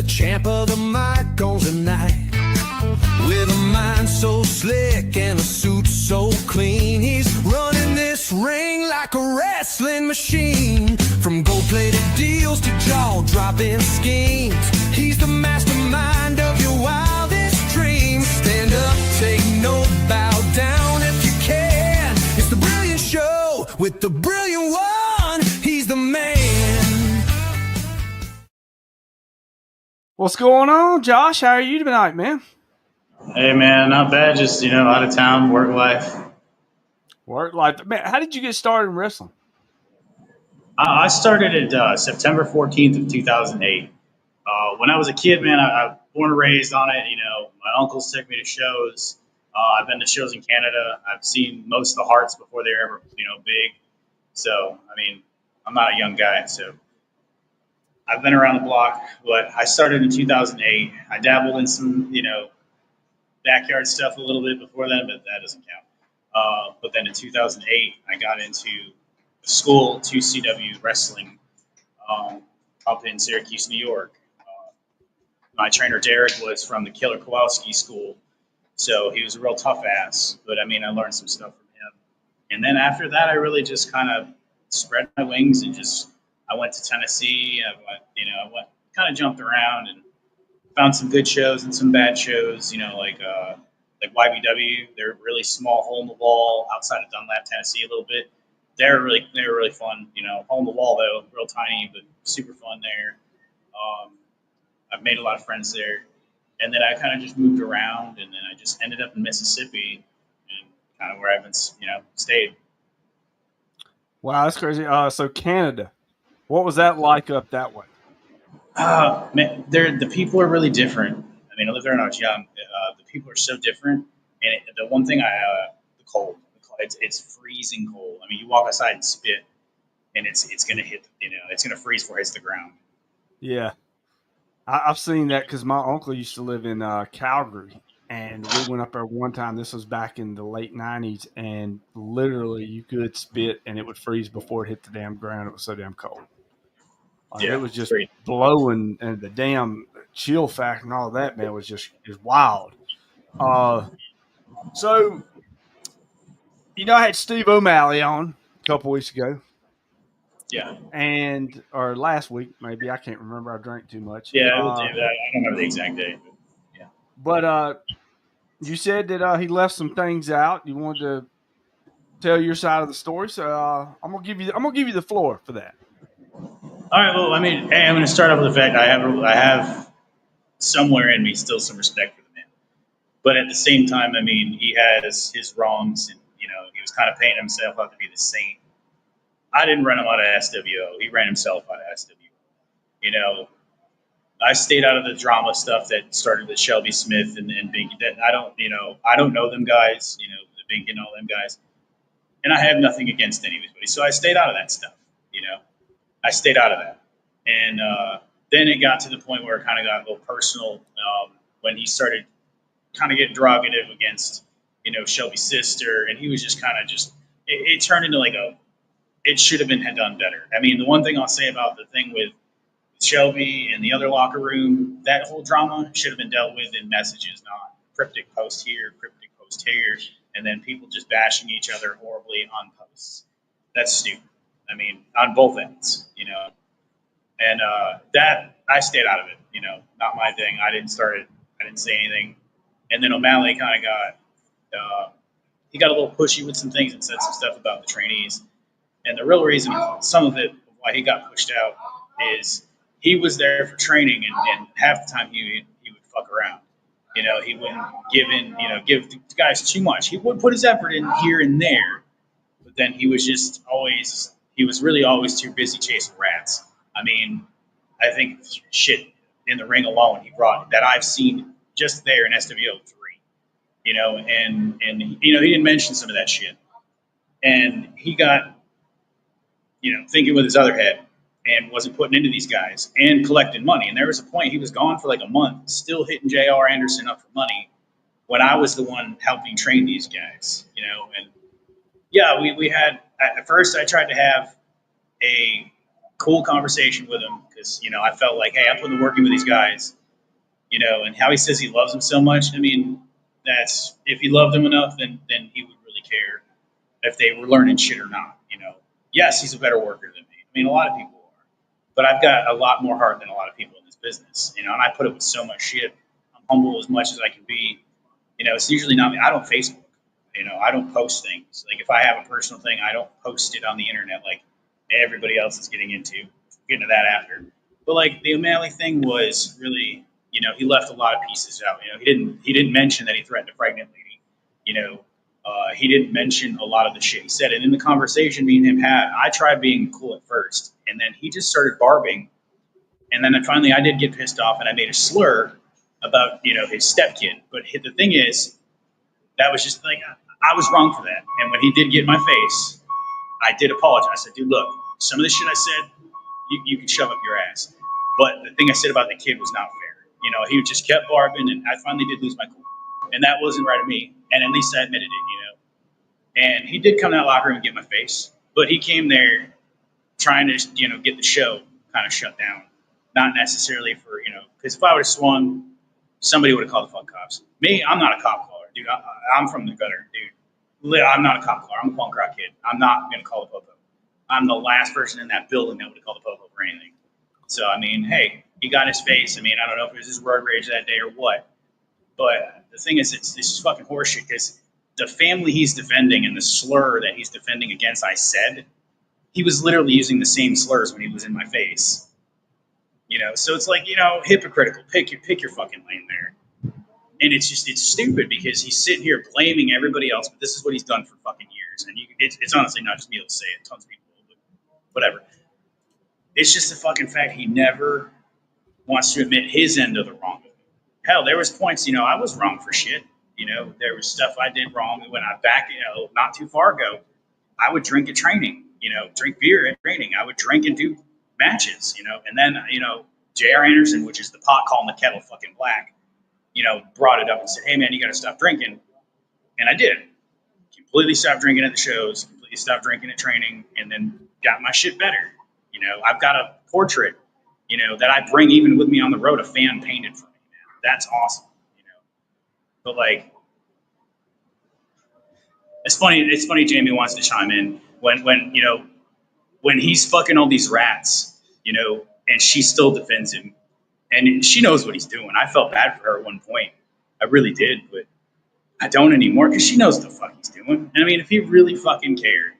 champ of the mic on tonight. With a mind so slick and a suit so clean, he's running this ring like a wrestling machine. From gold-plated deals to jaw-dropping schemes, he's the mastermind of your wildest dreams. Stand up, take note, bow down if you can. It's the Brilliant Show with the Brilliant One. He's the man. What's going on, Josh? How are you tonight, man? Hey man, not bad. Just out of town, work life. Work life. Man, how did you get started in wrestling? I started at September 14th of 2008. When I was a kid, man, I was born and raised on it. My uncles took me to shows. I've been to shows in Canada. I've seen most of the Hearts before they were ever, big. So, I'm not a young guy, so I've been around the block. But I started in 2008. I dabbled in some, backyard stuff a little bit before then, but that doesn't count. But then in 2008, I got into the school 2CW wrestling up in Syracuse, New York. My trainer Derek was from the Killer Kowalski school, so he was a real tough ass. But I learned some stuff from him. And then after that, I really just kind of spread my wings and I went to Tennessee. I went kind of jumped around and found some good shows and some bad shows, like YBW. They're a really small hole in the wall outside of Dunlap, Tennessee, a little bit. They were really fun. Hole in the wall though, real tiny, but super fun there. I've made a lot of friends there, and then I kind of just moved around, and then I just ended up in Mississippi, and kind of where I've been, stayed. Wow, that's crazy. So Canada, what was that like up that way? Man, the people are really different. I lived there when I was young. The people are so different, and the one thing the cold. It's freezing cold. You walk outside and spit, and it's gonna hit. It's gonna freeze before it hits the ground. Yeah, I've seen that because my uncle used to live in Calgary, and we went up there one time. This was back in the late '90s, and literally you could spit, and it would freeze before it hit the damn ground. It was so damn cold. It was just blowing, and the damn chill factor and all that, man, was just wild. So, I had Steve O'Malley on a couple weeks ago. Yeah. Or last week, maybe. I can't remember. I drank too much. Yeah, I don't remember the exact date. But yeah. But you said that he left some things out. You wanted to tell your side of the story, so I'm gonna give you the floor for that. All right. Well, hey, I'm going to start off with the fact I have somewhere in me still some respect for the man, but at the same time, he has his wrongs, and he was kind of painting himself out to be the saint. I didn't run him out of SWO. He ran himself out of SWO. I stayed out of the drama stuff that started with Shelby Smith and Binky. That I don't know them guys. The Binky and all them guys, and I have nothing against anybody. So I stayed out of that stuff. I stayed out of that. And then it got to the point where it kind of got a little personal when he started kind of getting derogative against, Shelby's sister. And he was just kind of it turned into it should have been done better. The one thing I'll say about the thing with Shelby and the other locker room, that whole drama should have been dealt with in messages, not cryptic post here, cryptic post here, and then people just bashing each other horribly on posts. That's stupid. On both ends, and that I stayed out of it, not my thing. I didn't start it. I didn't say anything. And then O'Malley kind of he got a little pushy with some things and said some stuff about the trainees. And the real reason, some of it, why he got pushed out is he was there for training, and half the time he would fuck around. He wouldn't give the guys too much. He would put his effort in here and there, but then he was really always too busy chasing rats. I think shit in the ring alone he brought that I've seen just there in SWO 3, and he didn't mention some of that shit, and he got thinking with his other head and wasn't putting into these guys and collecting money. And there was a point he was gone for a month, still hitting J.R. Anderson up for money when I was the one helping train these guys, and yeah, we had at first I tried to have a cool conversation with him because I felt like, hey, I put in the work in with these guys, and how he says he loves them so much. I mean, that's if he loved them enough, then he would really care if they were learning shit or not. Yes, he's a better worker than me. I mean, a lot of people are, but I've got a lot more heart than a lot of people in this business. And I put up with so much shit. I'm humble as much as I can be. It's usually not me. I don't Facebook. I don't post things. Like if I have a personal thing, I don't post it on the internet like everybody else is getting into. Get into that after. But like the O'Malley thing was really, he left a lot of pieces out. He didn't mention that he threatened a pregnant lady. He didn't mention a lot of the shit he said. And in the conversation me and him had, I tried being cool at first, and then he just started barbing. And then finally, I did get pissed off, and I made a slur about his stepkid. But the thing is, that was just like I was wrong for that. And when he did get in my face, I did apologize. I said, dude, look, some of the shit I said, you can shove up your ass. But the thing I said about the kid was not fair. He just kept barbing, and I finally did lose my cool. And that wasn't right of me. And at least I admitted it. And he did come to that locker room and get in my face. But he came there trying to, get the show kind of shut down. Not necessarily for, because if I would have swung, somebody would have called the fuck cops. Me, I'm not a cop caller, dude. I'm from the gutter, dude. I'm not a cop caller. I'm a punk rock kid. I'm not going to call the popo. I'm the last person in that building that would have called the popo for anything. So, I mean, hey, he got his face. I mean, I don't know if it was his road rage that day or what. But the thing is, it's just fucking horseshit because the family he's defending and the slur that he's defending against, I said, he was literally using the same slurs when he was in my face. So it's like, hypocritical. Pick your fucking lane there. And it's stupid because he's sitting here blaming everybody else, but this is what he's done for fucking years. And it's honestly not just me to say it, tons of people, but whatever. It's just the fucking fact he never wants to admit his end of the wrong. Hell, there was points, I was wrong for shit. There was stuff I did wrong when not too far ago, I would drink at training, drink beer at training. I would drink and do matches, and then, J.R. Anderson, which is the pot calling the kettle fucking black, brought it up and said, hey man, you got to stop drinking. And I did. Completely stopped drinking at the shows, completely stopped drinking at training, and then got my shit better. I've got a portrait, that I bring even with me on the road, a fan painted for me now. That's awesome, But like, it's funny Jamie wants to chime in when he's fucking all these rats, and she still defends him. And she knows what he's doing. I felt bad for her at one point. I really did, but I don't anymore because she knows what the fuck he's doing. And I mean, if he really fucking cared,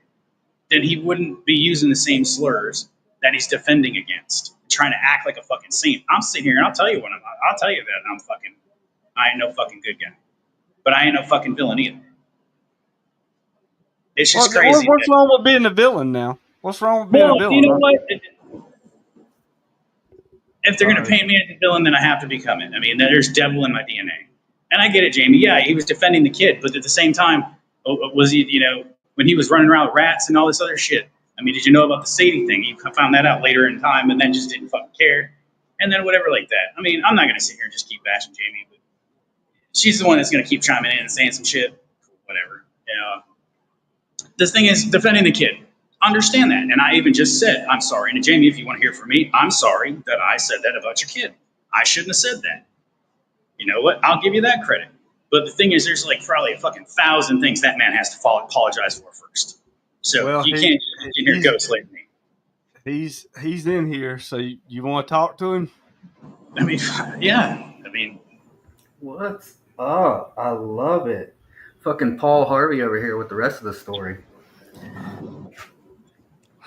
then he wouldn't be using the same slurs that he's defending against, trying to act like a fucking saint. I'm sitting here and I'll tell you that I ain't no fucking good guy. But I ain't no fucking villain either. It's just crazy. What's wrong with being a villain now? What's wrong with being a villain? You know what? If they're going to paint me as a villain, then I have to become it. I mean, there's devil in my DNA. And I get it, Jamie. Yeah, he was defending the kid. But at the same time, was he, when he was running around with rats and all this other shit? I mean, did you know about the Sadie thing? You found that out later in time and then just didn't fucking care. And then whatever like that. I mean, I'm not going to sit here and just keep bashing Jamie. But she's the one that's going to keep chiming in and saying some shit. Whatever. This thing is defending the kid. Understand that. And I even just said, I'm sorry. And Jamie, if you want to hear from me, I'm sorry that I said that about your kid. I shouldn't have said that. You know what? I'll give you that credit. But the thing is, there's like probably a fucking 1,000 things that man has to apologize for first. So you can't hear ghosts like me. He's in here. So you want to talk to him? I mean, yeah. I mean, what's up? I love it. Fucking Paul Harvey over here with the rest of the story.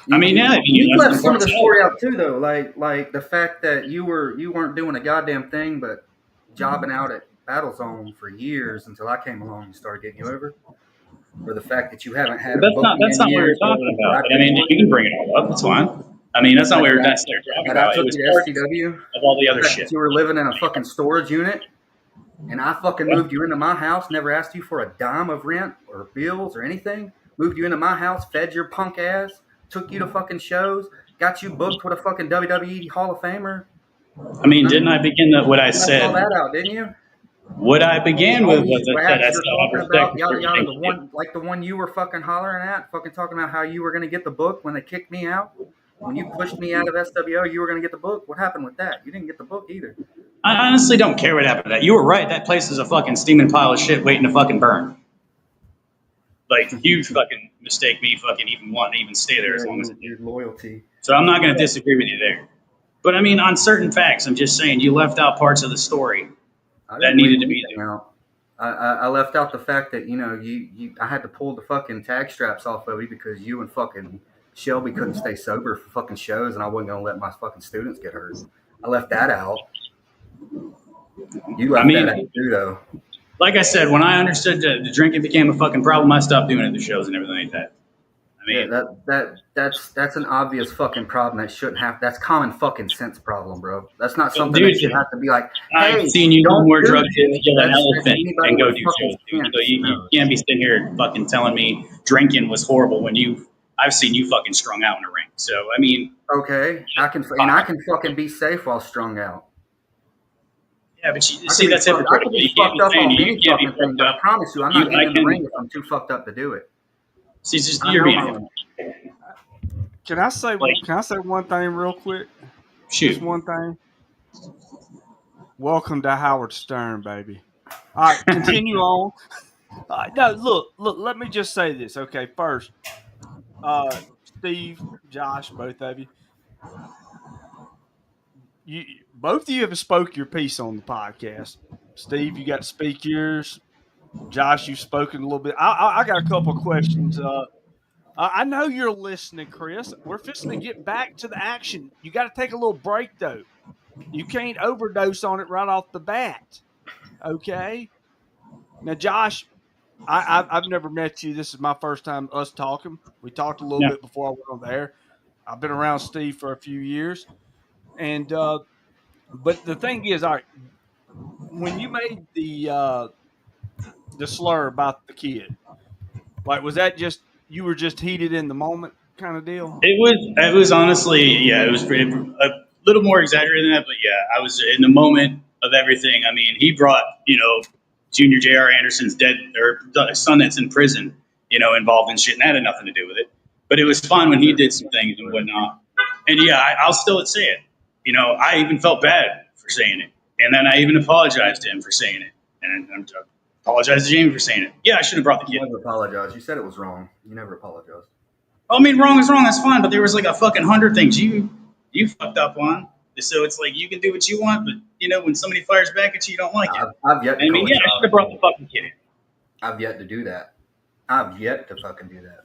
You left some of the story out too, though. Like the fact that you weren't doing a goddamn thing, but jobbing out at Battle Zone for years until I came along and started getting you over. Or the fact that you haven't had. That's not what we were talking about. But I mean, you can bring it all up. That's fine. I mean, that's not what we were talking about. It was part of all the other shit. You were living in a fucking storage unit, and I fucking moved you into my house. Never asked you for a dime of rent or bills or anything. Moved you into my house, fed your punk ass. Took you to fucking shows, got you booked with a fucking WWE Hall of Famer. I mean, didn't I begin what I said? All that out, didn't you? What I began with was I said that's talking about the one you were fucking hollering at, fucking talking about how you were going to get the book when they kicked me out. When you pushed me out of SWO, you were going to get the book. What happened with that? You didn't get the book either. I honestly don't care what happened to that. You were right. That place is a fucking steaming pile of shit waiting to fucking burn. Like, you fucking mistake me fucking even wanting to even stay there as long as it your loyalty. So I'm not going to disagree with you there. But I mean, on certain facts, I'm just saying you left out parts of the story that needed to be there. Out. I left out the fact that, you know, I had to pull the fucking tag straps off of you because you and fucking Shelby couldn't stay sober for fucking shows, and I wasn't going to let my fucking students get hurt. I left that out. You left that out too, though. Like I said, when I understood that the drinking became a fucking problem, I stopped doing it at the shows and everything like that. I mean, yeah, that's an obvious fucking problem that shouldn't have. That's common fucking sense problem, bro. That's not something dude, that should have to be like. Hey, I've seen you do more drugs than you kill an elephant and go do fucking shows. Dude. So you can't be sitting here fucking telling me drinking was horrible when I've seen you fucking strung out in a ring. So I mean, okay, I can fucking be safe while strung out. Yeah, but you see, that's hypocritical. You can't be saying you can't be fucked up. But I promise you, I'm not getting in the ring if I'm too fucked up to do it. See, just you're being hypocritical. Can I say one thing real quick? Shoot. Just one thing. Welcome to Howard Stern, baby. All right, continue on. No, look. Let me just say this, okay? First, Steve, Josh, both of you, both of you have spoke your piece on the podcast. Steve, you got to speak yours. Josh, you've spoken a little bit. I got a couple of questions. I know you're listening, Chris. We're fixing to get back to the action. You got to take a little break, though. You can't overdose on it right off the bat. Okay? Now, Josh, I've never met you. This is my first time us talking. We talked a little bit before I went on there. I've been around Steve for a few years. And but the thing is, all right, when you made the slur about the kid, like, was that just you were just heated in the moment kind of deal? It was honestly, it was a little more exaggerated than that, but yeah, I was in the moment of everything. I mean, he brought, Junior J.R. Anderson's son that's in prison, involved in shit, and that had nothing to do with it. But it was fun when he did some things and whatnot. And yeah, I'll still say it. I even felt bad for saying it. And then I even apologized to him for saying it. And I'm apologize to Jamie for saying it. Yeah, I should have brought the kid. You never apologized. You said it was wrong. You never apologized. I mean, wrong is wrong. That's fine. But there was like a fucking 100 things you fucked up on. So it's like you can do what you want, but when somebody fires back at you, you don't like it. I've yet to I should have brought the fucking kid in. I've yet to do that. I've yet to fucking do that.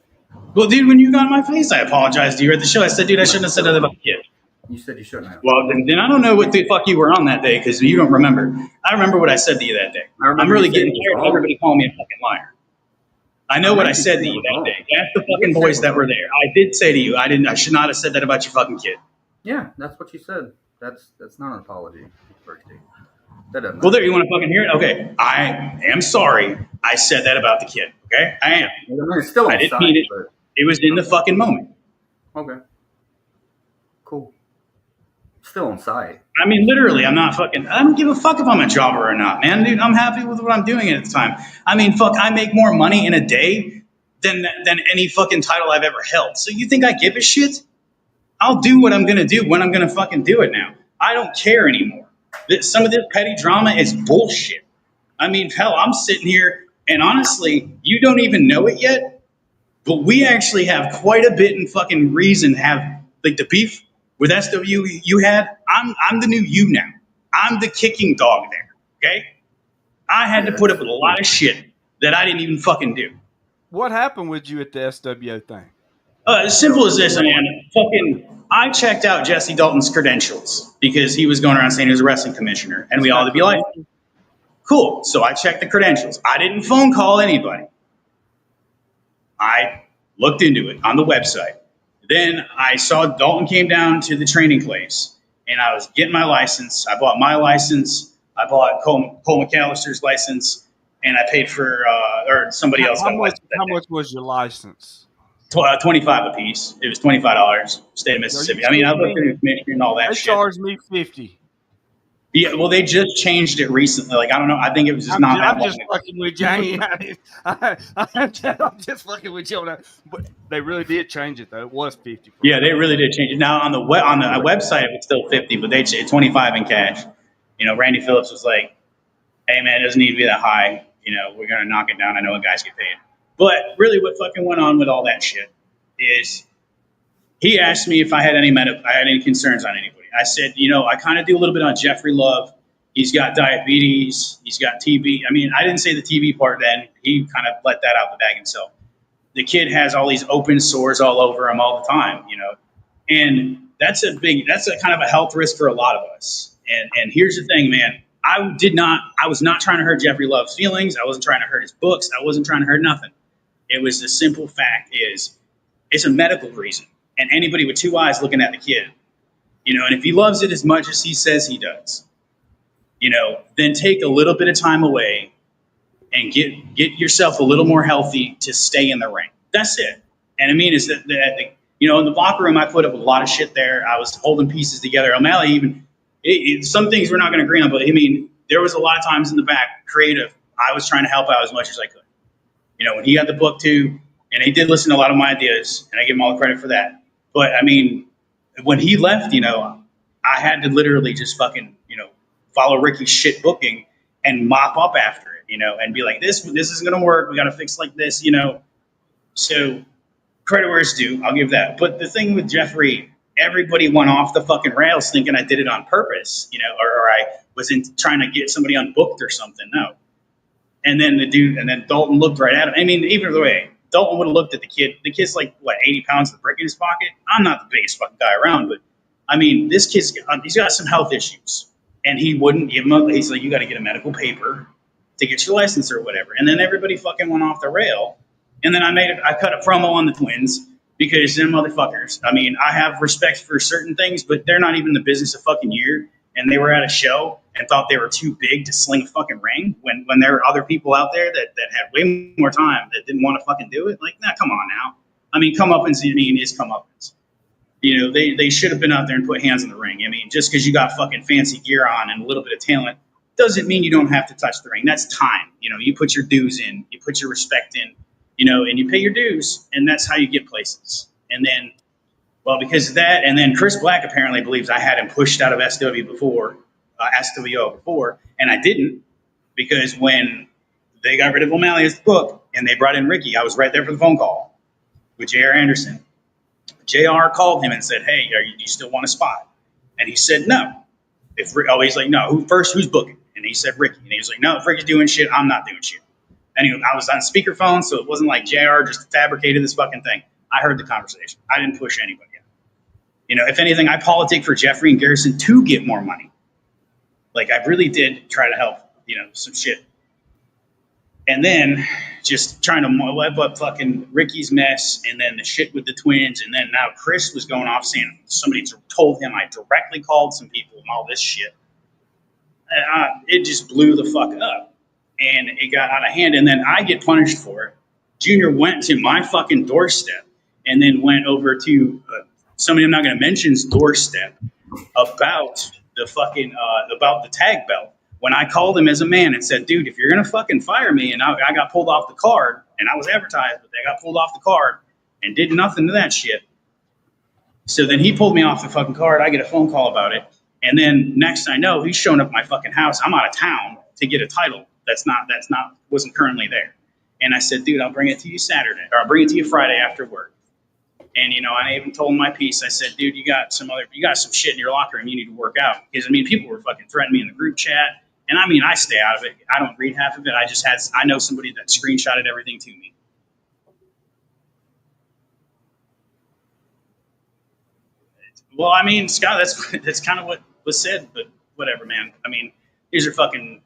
Well, dude, when you got in my face, I apologized to you at the show. I said, dude, I shouldn't have said that about the kid. You said you shouldn't have. Well, then I don't know what the fuck you were on that day because you don't remember. I remember what I said to you that day. I'm really getting tired of everybody calling me a fucking liar. I know what I said to you that day. Ask the fucking boys that were there. I did say to you, I should not have said that about your fucking kid. Yeah, that's what you said. That's not an apology. Well, there, you want to fucking hear it? Okay, I am sorry. I said that about the kid. Okay, I am. I didn't mean it. It was in the fucking moment. Okay. Cool. Still on site. I mean, literally, I don't give a fuck if I'm a jobber or not, man. Dude, I'm happy with what I'm doing at the time. I mean, fuck, I make more money in a day than any fucking title I've ever held. So you think I give a shit? I'll do what I'm going to do when I'm going to fucking do it now. I don't care anymore. Some of this petty drama is bullshit. I mean, hell, I'm sitting here, and honestly, you don't even know it yet, but we actually have quite a bit in fucking reason to have, like, the beef with SW you had. I'm the new you now. I'm the kicking dog there, okay? I had to put up with a lot of shit that I didn't even fucking do. What happened with you at the SWO thing? As simple as this, man. I checked out Jesse Dalton's credentials because he was going around saying he was a wrestling commissioner, and we all had to be like, cool. So I checked the credentials. I didn't phone call anybody. I looked into it on the website. Then I saw Dalton came down to the training place, and I was getting my license. I bought my license. I bought Cole McAllister's license, and I paid for or somebody else got a license. How much was your license? $25 a piece. It was $25. State of Mississippi. I mean, I looked through the commissioner and all that shit. They charged me $50. Yeah, well, they just changed it recently. Like, I don't know. I think it was just not that I'm long just ago. fucking with you. I'm just fucking with you on that. But they really did change it though. It was 50 for Yeah, real. they really did change it. Now on the website, it's still 50, but they 25 in cash. You know, Randy Phillips was like, "Hey man, it doesn't need to be that high. You know, we're gonna knock it down. I know what guys get paid." But really, what fucking went on with all that shit is he asked me if I had any concerns on anybody. I said, you know, I kind of do a little bit on Jeffrey Love. He's got diabetes. He's got TB. I mean, I didn't say the TB part then. He kind of let that out the bag himself. The kid has all these open sores all over him all the time, you know, and that's a kind of a health risk for a lot of us. And here's the thing, man. I was not trying to hurt Jeffrey Love's feelings. I wasn't trying to hurt his books. I wasn't trying to hurt nothing. It was the simple fact is it's a medical reason. And anybody with two eyes looking at the kid, you know, and if he loves it as much as he says he does, you know, then take a little bit of time away and get yourself a little more healthy to stay in the ring. That's it. And I mean, is that you know, in the locker room, I put up a lot of shit there. I was holding pieces together. O'Malley even some things we're not going to agree on, but I mean, there was a lot of times in the back, creative. I was trying to help out as much as I could. You know, when he got the book too, and he did listen to a lot of my ideas, and I give him all the credit for that. But I mean, when he left, you know, I had to literally just fucking, you know, follow Ricky's shit booking and mop up after it, you know, and be like, this isn't gonna work. We got to fix like this, you know. So credit where it's due. I'll give that. But the thing with Jeffrey, everybody went off the fucking rails thinking I did it on purpose, you know, or I was trying to get somebody unbooked or something. No. And then Dalton looked right at him. I mean, either way, Dalton would have looked at the kid. The kid's like, what, 80 pounds of brick in his pocket? I'm not the biggest fucking guy around, but I mean, this he's got some health issues. And he wouldn't give him he's like, you got to get a medical paper to get your license or whatever. And then everybody fucking went off the rail. And then I cut a promo on the Twins because them motherfuckers. I mean, I have respect for certain things, but they're not even in the business a fucking year. And they were at a show and thought they were too big to sling a fucking ring when there were other people out there that had way more time that didn't want to fucking do it. Like, nah, come on now. I mean, comeuppance, I mean, is comeuppance. You know, they should have been out there and put hands in the ring. I mean, just because you got fucking fancy gear on and a little bit of talent doesn't mean you don't have to touch the ring. That's time. You know, you put your dues in, you put your respect in, you know, and you pay your dues, and that's how you get places. And then, well, because of that, and then Chris Black apparently believes I had him pushed out of SWO before, and I didn't, because when they got rid of O'Malley as the book and they brought in Ricky, I was right there for the phone call with J.R. Anderson. JR called him and said, "Hey, do you still want a spot?" And he said, "No." He's like, "No, who's booking?" And he said, "Ricky." And he was like, "No, if Ricky's doing shit, I'm not doing shit." Anyway, I was on speakerphone, so it wasn't like JR just fabricated this fucking thing. I heard the conversation. I didn't push anybody. You know, if anything, I politic for Jeffrey and Garrison to get more money. Like, I really did try to help, you know, some shit. And then just trying to web up fucking Ricky's mess, and then the shit with the Twins, and then now Chris was going off saying somebody told him I directly called some people and all this shit. It just blew the fuck up, and it got out of hand, and then I get punished for it. Junior went to my fucking doorstep, and then went over to somebody I'm not going to mention's doorstep about the fucking about the tag belt. When I called him as a man and said, "Dude, if you're gonna fucking fire me," and I got pulled off the card, and I was advertised, but they got pulled off the card and did nothing to that shit. So then he pulled me off the fucking card. I get a phone call about it, and then next I know, he's showing up at my fucking house. I'm out of town to get a title wasn't currently there. And I said, "Dude, I'll bring it to you Saturday, or I'll bring it to you Friday after work." And, you know, I even told him my piece. I said, "Dude, you got some shit in your locker room you need to work out." Because, I mean, people were fucking threatening me in the group chat. And, I mean, I stay out of it. I don't read half of it. I know somebody that screenshotted everything to me. Well, I mean, Scott, that's kind of what was said. But whatever, man. I mean, these are fucking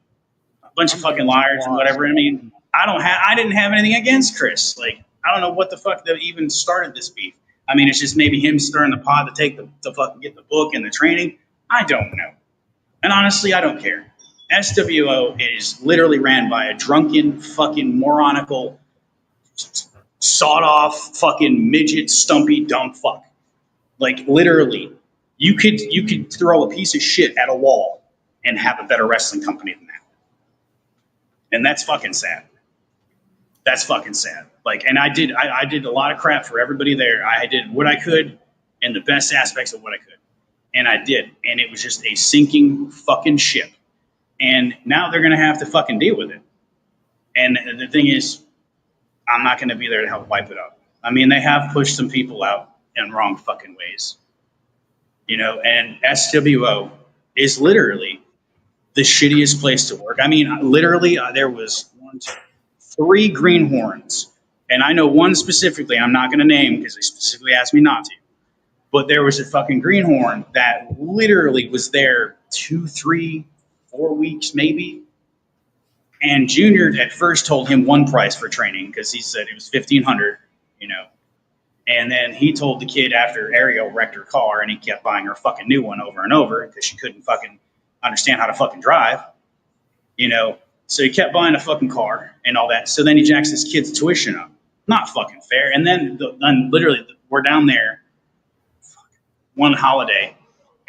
a bunch of fucking liars and whatever. I mean, I didn't have anything against Chris. Like, I don't know what the fuck that even started this beef. I mean, it's just maybe him stirring the pot to fucking get the book and the training. I don't know. And honestly, I don't care. SWO is literally ran by a drunken, fucking moronical, sawed off, fucking midget, stumpy, dumb fuck. Like, literally, you could throw a piece of shit at a wall and have a better wrestling company than that. And that's fucking sad. That's fucking sad. Like, and I did a lot of crap for everybody there. I did what I could in the best aspects of what I could. And I did. And it was just a sinking fucking ship. And now they're going to have to fucking deal with it. And the thing is, I'm not going to be there to help wipe it up. I mean, they have pushed some people out in wrong fucking ways. You know, and SWO is literally the shittiest place to work. I mean, literally, there was 3 greenhorns. And I know one specifically, I'm not going to name because they specifically asked me not to. But there was a fucking greenhorn that literally was there 2, 3, 4 weeks maybe. And Junior at first told him one price for training because he said it was $1,500, you know. And then he told the kid after Ariel wrecked her car and he kept buying her a fucking new one over and over because she couldn't fucking understand how to fucking drive, you know. So he kept buying a fucking car and all that. So then he jacks this kid's tuition up. Not fucking fair. And then literally we're down there one holiday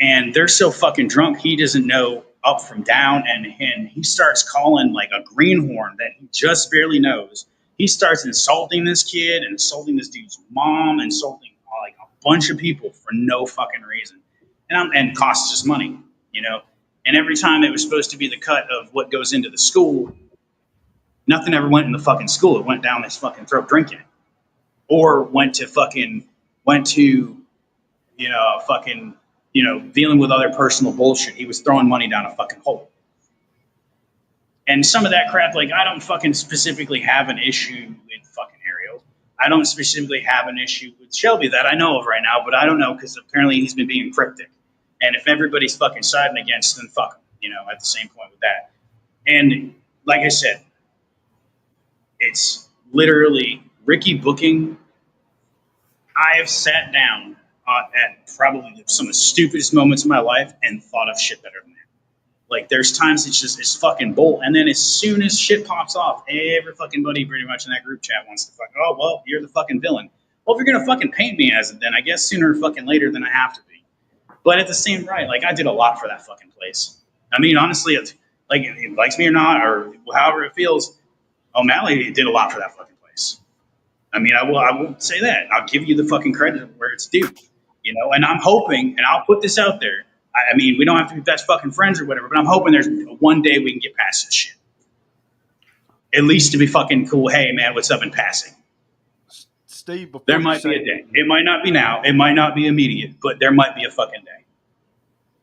and they're so fucking drunk he doesn't know up from down, and he starts calling like a greenhorn that he just barely knows. He starts insulting this kid, insulting this dude's mom, insulting like a bunch of people for no fucking reason, and costs us money, you know. And every time it was supposed to be the cut of what goes into the school, nothing ever went in the fucking school. It went down his fucking throat drinking, or went to dealing with other personal bullshit. He was throwing money down a fucking hole. And some of that crap, like, I don't fucking specifically have an issue with fucking Ariel. I don't specifically have an issue with Shelby that I know of right now, but I don't know because apparently he's been being cryptic. And if everybody's fucking siding against him, then fuck him, you know, at the same point with that. And like I said, it's literally Ricky booking. I have sat down at probably some of the stupidest moments of my life and thought of shit better than that. Like, there's times it's fucking bull. And then as soon as shit pops off, every fucking buddy pretty much in that group chat wants to fucking, oh, well, you're the fucking villain. Well, if you're going to fucking paint me as it, then I guess sooner or fucking later than I have to be. But at the same right, like, I did a lot for that fucking place. I mean, honestly, it's, like, if he likes me or not, or however it feels, O'Malley did a lot for that fucking place. I mean, I will say that. I'll give you the fucking credit where it's due. You know, and I'm hoping, and I'll put this out there. I mean, we don't have to be best fucking friends or whatever, but I'm hoping there's one day we can get past this shit. At least to be fucking cool. Hey, man, what's up in passing? Steve, there might be a day. It might not be now. It might not be immediate, but there might be a fucking day.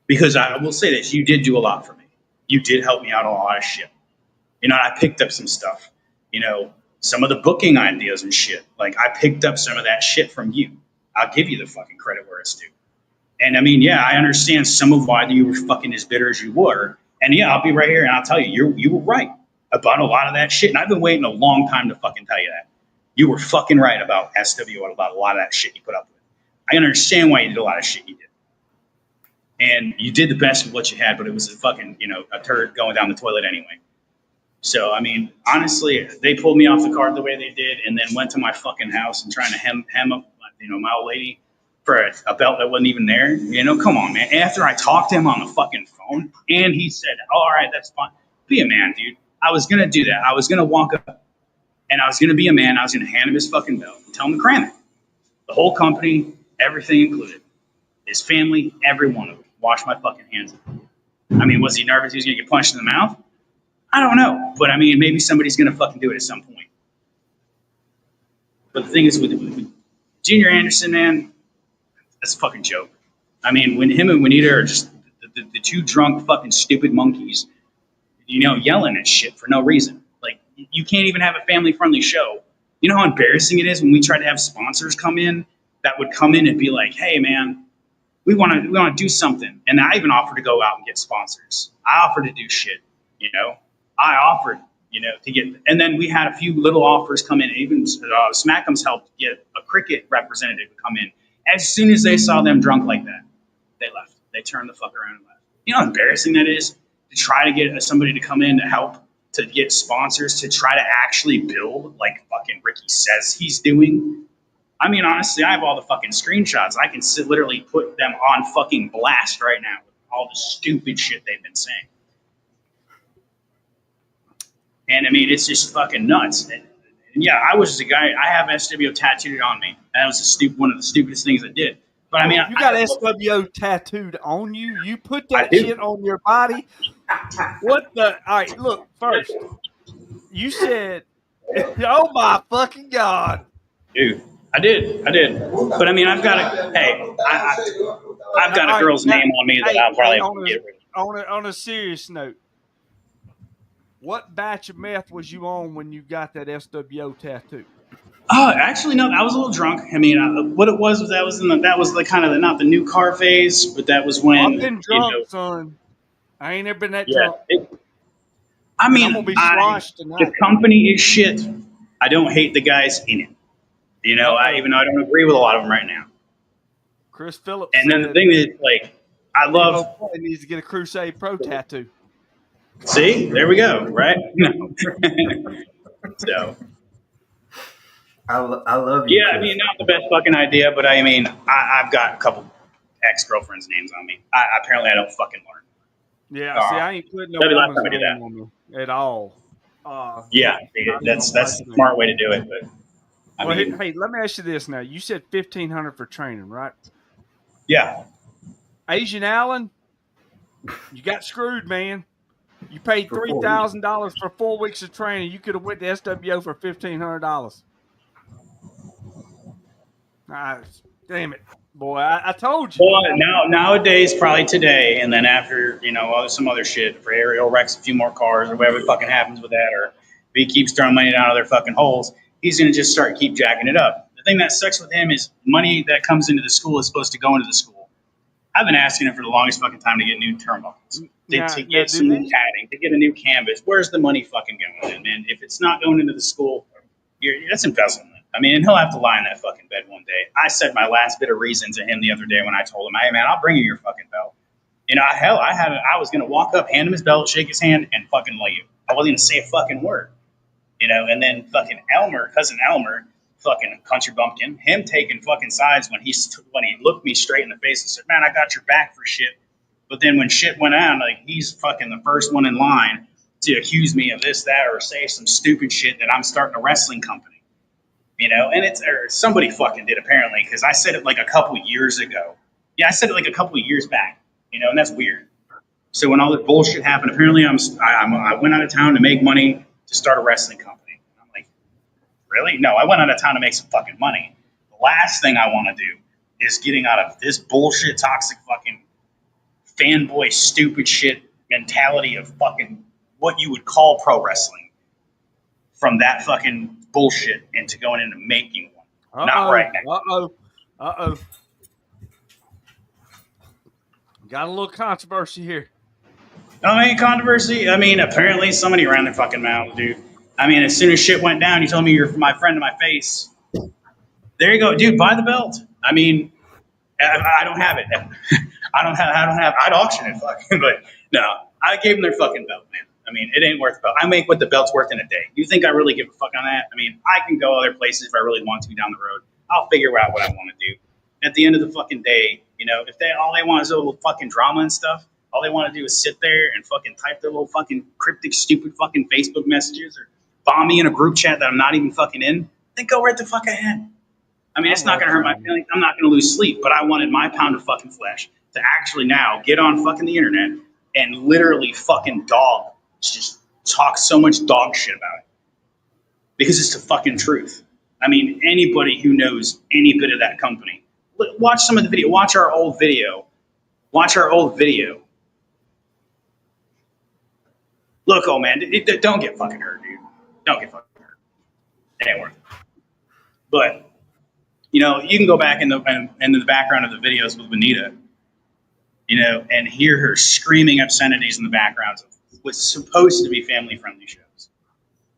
Because I will say this, you did do a lot for me. You did help me out a lot of shit. You know, I picked up some stuff. You know, some of the booking ideas and shit. Like, I picked up some of that shit from you. I'll give you the fucking credit where it's due. And I mean, yeah, I understand some of why you were fucking as bitter as you were. And yeah, I'll be right here and I'll tell you, you were right about a lot of that shit. And I've been waiting a long time to fucking tell you that. You were fucking right about SWO and about a lot of that shit you put up with. I understand why you did a lot of shit you did. And you did the best with what you had, but it was a fucking, you know, a turd going down the toilet anyway. So, I mean, honestly, they pulled me off the card the way they did and then went to my fucking house and trying to hem up, you know, my old lady for a belt that wasn't even there. You know, come on, man. After I talked to him on the fucking phone and he said, oh, all right, that's fine. Be a man, dude. I was going to do that. I was going to walk up and I was going to be a man. I was going to hand him his fucking belt and tell him to cram it. The whole company, everything included. His family, every one of them. Wash my fucking hands. I mean, was he nervous he was going to get punched in the mouth? I don't know. But, I mean, maybe somebody's going to fucking do it at some point. But the thing is, with Junior Anderson, man, that's a fucking joke. I mean, when him and Juanita are just the two drunk fucking stupid monkeys, you know, yelling at shit for no reason. Like, you can't even have a family-friendly show. You know how embarrassing it is when we try to have sponsors come in that would come in and be like, hey, man, we want to do something. And I even offered to go out and get sponsors. I offered to do shit, you know. I offered, you know, to get, and then we had a few little offers come in. Even Smackham's helped get a cricket representative to come in. As soon as they saw them drunk like that, they left. They turned the fuck around and left. You know how embarrassing that is to try to get somebody to come in to help, to get sponsors, to try to actually build like fucking Ricky says he's doing. I mean, honestly, I have all the fucking screenshots. I can literally put them on fucking blast right now with all the stupid shit they've been saying. And I mean, it's just fucking nuts. And yeah, I was the guy. I have SWO tattooed on me. That was one of the stupidest things I did. But I mean, You got SWO tattooed on you. You put I that do. shit on your body. What the? All right, look. First, you said, "Oh my fucking god!" Dude, I did. But I mean, I've got a I've got All a right, girl's now, name on me that hey, I'll probably hey, have to get rid of. on a serious note, what batch of meth was you on when you got that SWO tattoo? Oh, actually, no. I was a little drunk. I mean, what it was that was the kind of not the new car phase, but that was I've when been drunk, son. I ain't never been that yeah. drunk, I and I'm gonna mean, be sloshed the tonight. company is shit. I don't hate the guys in it. You know, Uh-oh. even though I don't agree with a lot of them right now. Chris Phillips And then the said thing is, like, I Steve love. O'Kelly needs to get a Crusade Pro tattoo. See, there we go. Right? So. I love you, Yeah, I Chris. mean, not the best fucking idea, but I mean, I've got a couple ex-girlfriends' names on me. Apparently, I don't fucking learn. Yeah, see, I ain't putting no That'd be the last woman's time I did name that. on me at all. Yeah, Not even that's a the wife's name. smart way to do it. But I Well, mean, hey, let me ask you this now. You said 1,500 for training, right? yeah, Asian Allen, you got screwed, man. You paid For 4 weeks. $3,000 for 4 weeks of training. You could have went to SWO for $1,500. Damn it, boy! I told you. well, nowadays, probably today, and then after some other shit, for Ariel wrecks a few more cars or whatever fucking happens with that, or if he keeps throwing money down their fucking holes, he's gonna just keep jacking it up. The thing that sucks with him is money that comes into the school is supposed to go into the school. I've been asking him for the longest fucking time to get new turnbuckles, to Now, get some new padding, to get a new canvas. Where's the money fucking going? And if it's not going into the school, that's embezzlement. I mean, and he'll have to lie in that fucking bed one day. I said my last bit of reason to him the other day when I told him, "Hey man, I'll bring you your fucking belt." Hell, I was gonna walk up, hand him his belt, shake his hand, and fucking leave. I wasn't gonna say a fucking word. And then fucking cousin Elmer, fucking country bumpkin, him taking fucking sides when he looked me straight in the face and said, "Man, I got your back for shit." But then when shit went on, like he's fucking the first one in line to accuse me of this, that, or say some stupid shit that I'm starting a wrestling company. Or somebody fucking did apparently because I said it like a couple years ago. Yeah, I said it like a couple of years back. And that's weird. So when all this bullshit happened, apparently I went out of town to make money to start a wrestling company. And I'm like, really? No, I went out of town to make some fucking money. The last thing I want to do is getting out of this bullshit, toxic fucking fanboy, stupid shit mentality of fucking what you would call pro wrestling from that fucking bullshit into going into making one. Not right now. Uh-oh. Got a little controversy here. Oh, ain't controversy. I mean, apparently somebody ran their fucking mouth, dude. I mean, as soon as shit went down, you told me you're my friend to my face. There you go, dude. Buy the belt. I mean, I don't have it. I'd auction it, fucking. But no, I gave them their fucking belt, man. I mean, it ain't worth the belt. I make what the belt's worth in a day. You think I really give a fuck on that? I mean, I can go other places if I really want to down the road. I'll figure out what I want to do. At the end of the fucking day, if all they want is a little fucking drama and stuff, all they want to do is sit there and fucking type their little fucking cryptic, stupid fucking Facebook messages or bomb me in a group chat that I'm not even fucking in, then go right the fuck ahead. I mean, it's not going to hurt my feelings. I'm not going to lose sleep, but I wanted my pound of fucking flesh to actually now get on fucking the internet and literally fucking just talk so much dog shit about it. Because it's the fucking truth. I mean, anybody who knows any bit of that company, watch some of the video. Watch our old video. Look, oh man, don't get fucking hurt, dude. Don't get fucking hurt. It ain't worth it. But you can go back in the background of the videos with Benita, and hear her screaming obscenities in the backgrounds of what's supposed to be family-friendly shows.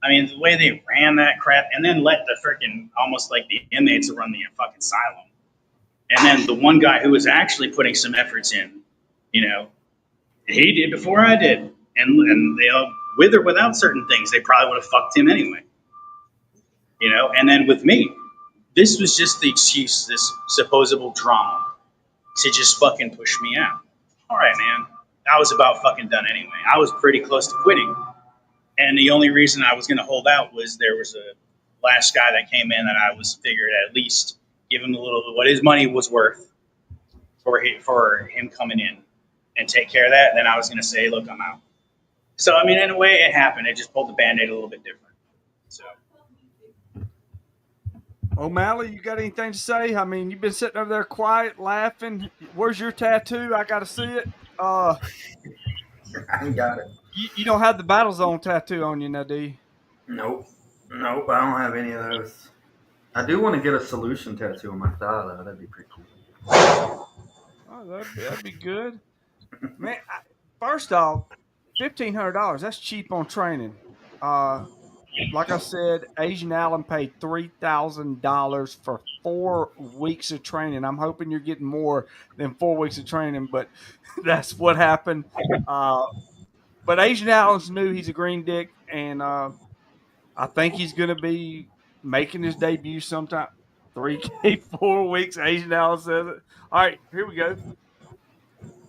I mean, the way they ran that crap, and then let the freaking almost like the inmates run the fucking asylum, and then the one guy who was actually putting some efforts in, he did before I did, and they with or without certain things, they probably would have fucked him anyway, And then with me, this was just the excuse, this supposable drama, to just fucking push me out. All right, man. I was about fucking done anyway. I was pretty close to quitting. And the only reason I was going to hold out was there was a last guy that came in that I was figured at least give him a little what his money was worth for him coming in and take care of that. And then I was going to say, look, I'm out. So I mean, in a way, it happened. It just pulled the Band-Aid a little bit different. So. O'Malley, you got anything to say? I mean, you've been sitting over there quiet, laughing. Where's your tattoo? I got to see it. I ain't got it. You don't have the Battle Zone tattoo on you now, do you? Nope. Nope, I don't have any of those. I do want to get a solution tattoo on my thigh, though. That'd be pretty cool. Oh, that'd be good. Man, first off, $1,500, that's cheap on training. Like I said, Asian Allen paid $3,000 for 4 weeks of training. I'm hoping you're getting more than 4 weeks of training, but that's what happened. But Asian Allen's new. He's a green dick, and I think he's going to be making his debut sometime. 3K, 4 weeks. Asian Allen says it. All right, here we go.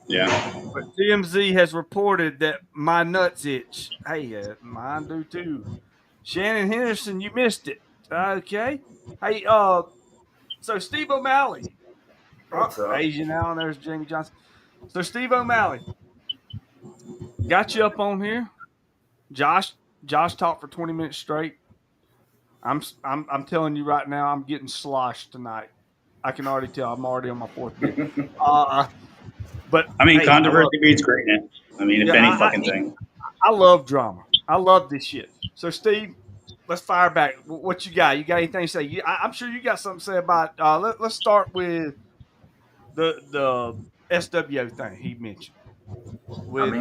Yeah. But TMZ has reported that my nuts itch. Hey, mine do too. Shannon Henderson, you missed it. Okay. Hey, so Steve O'Malley. What's up? Asian Allen, there's Jamie Johnson. So Steve O'Malley. Got you up on here. Josh talked for 20 minutes straight. I'm telling you right now, I'm getting sloshed tonight. I can already tell. I'm already on my 4th beer. But I mean, hey, controversy beats greatness. I mean, if any fucking thing. I love drama. I love this shit. So Steve, let's fire back. What you got? You got anything to say? I'm sure you got something to say about. Let's start with the SWO thing he mentioned with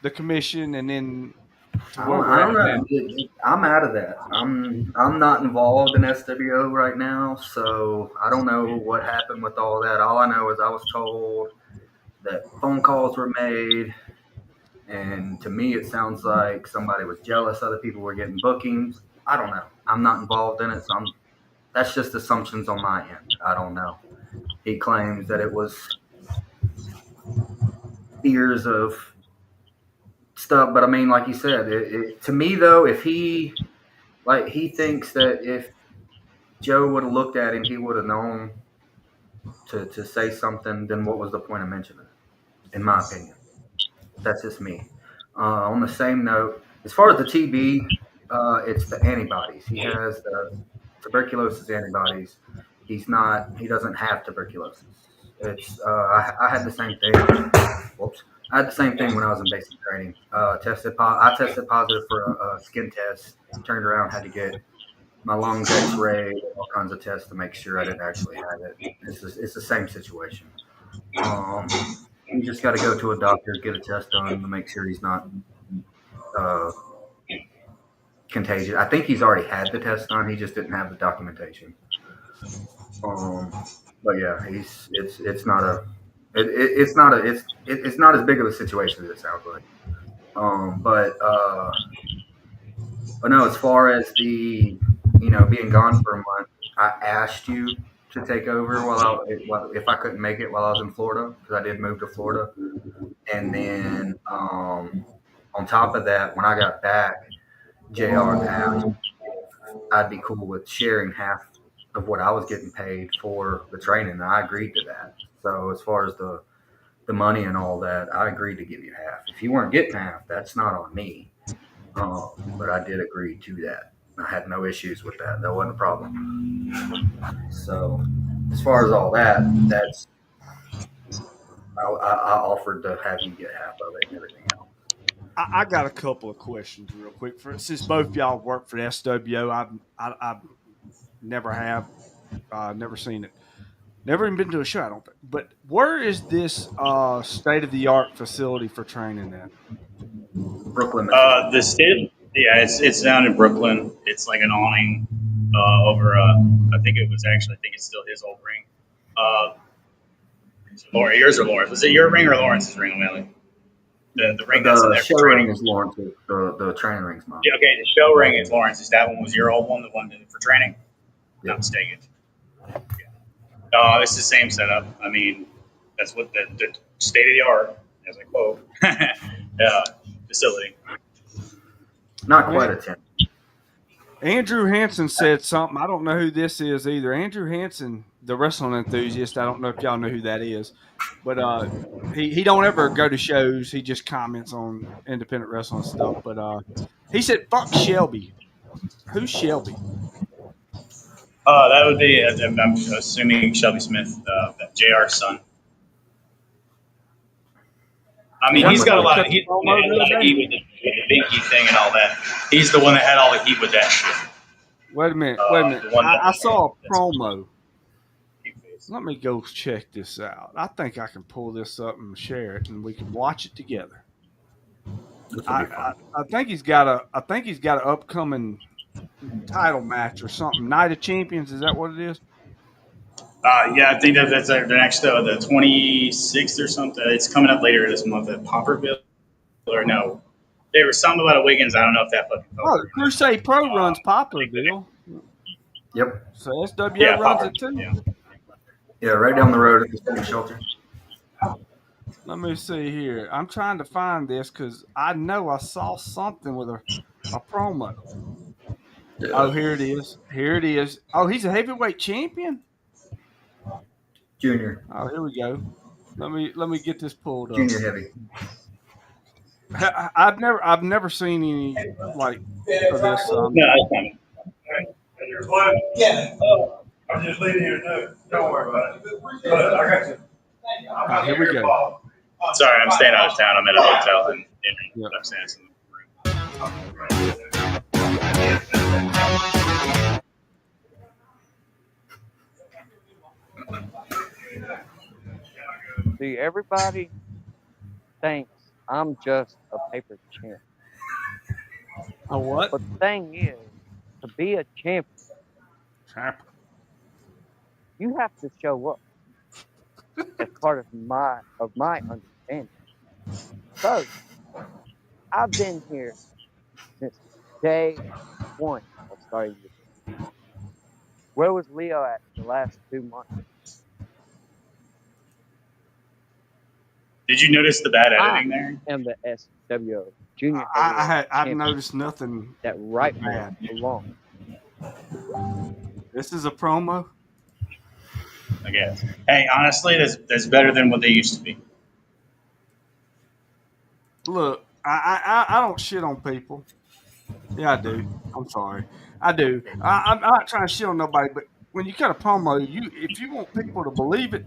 the commission, and then I don't know. I'm out of that. I'm not involved in SWO right now, so I don't know what happened with all that. All I know is I was told that phone calls were made, and to me it sounds like somebody was jealous other people were getting bookings. I don't know. I'm not involved in it, so that's just assumptions on my end. I don't know. He claims that it was fears of stuff, but I mean, like you said, to me though, if he thinks that if Joe would have looked at him, he would have known to say something, then what was the point of mentioning it? In my opinion, that's just me. On the same note, as far as the TB, it's the antibodies. He has the tuberculosis antibodies. He doesn't have tuberculosis. It's I had the same thing. Whoops. I had the same thing when I was in basic training. I tested positive for a skin test. Turned around, had to get my lungs X-rayed, all kinds of tests to make sure I didn't actually have it. It's the same situation. You just got to go to a doctor, get a test done to make sure he's not contagious. I think he's already had the test done. He just didn't have the documentation. But yeah, it's not as big of a situation as it sounds like. But no, as far as the being gone for a month, I asked you to take over if I couldn't make it while I was in Florida, because I did move to Florida, and then on top of that, when I got back, JR asked if I'd be cool with sharing half of what I was getting paid for the training, and I agreed to that. So as far as the money and all that, I agreed to give you half. If you weren't getting half, that's not on me. But I did agree to that. I had no issues with that. That wasn't a problem. So as far as all that, I offered to have you get half of it and everything else. I got a couple of questions real quick. Since both y'all work for the SWO, I've never have, never seen it, never even been to a show, I don't think. But where is this state-of-the-art facility for training at? Brooklyn. The state, it's down in Brooklyn. It's like an awning over. I think it's still his old ring. Yours or Lawrence? Was it your ring or Lawrence's ring, O'Malley? The ring that's in there. The show ring is Lawrence's. The training ring's mine. Yeah, okay, the show ring is Lawrence's. That one was your old one, the one for training? Yeah. Not mistaken. Yeah. It's the same setup. I mean, that's what the state of the art, as I quote, facility. Not quite a 10. Andrew Hansen said something. I don't know who this is either. Andrew Hansen, the wrestling enthusiast. I don't know if y'all know who that is, but he don't ever go to shows. He just comments on independent wrestling stuff. But he said, "Fuck Shelby." Who's Shelby? That would be. I'm assuming Shelby Smith, JR's son. I mean, he's got a lot of heat with the Binky thing and all that. He's the one that had all the heat with that shit. Wait a minute. I saw a promo. Let me go check this out. I think I can pull this up and share it, and we can watch it together. I think he's got an upcoming title match or something. Night of Champions, is that what it is? Yeah, I think that's the next the 26th or something. It's coming up later this month at Popperville, or no, there was something about a Wiggins. I don't know if that fucking. Oh, Crusade Pro runs Poplarville. Yep. So SWO runs it too. Yeah, right down the road at the student shelter. Let me see here. I'm trying to find this because I know I saw something with a promo. Yeah. Oh, here it is. Here it is. Oh, he's a heavyweight champion? Junior. Oh, here we go. Let me get this pulled up. Junior heavy. I've never seen any like for this. No, that's fine. Yeah. I'm just leaving here. No, don't worry about it. But I got you. Here we go. Sorry, I'm staying out of town. I'm at a hotel in yep. I'm staying in the room. See, everybody thinks I'm just a paper champ. A what? But the thing is, to be a champion, you have to show up. As part of my understanding. So, I've been here since day one of starting this. Where was Leo at the last 2 months? Did you notice the bad editing there? I am the SWO Junior. I've noticed nothing that right now along. This is a promo. I guess. Hey, honestly, that's better than what they used to be. Look, I don't shit on people. Yeah, I do. I'm sorry. I do. I'm not trying to shit on nobody, but when you cut a promo, if you want people to believe it,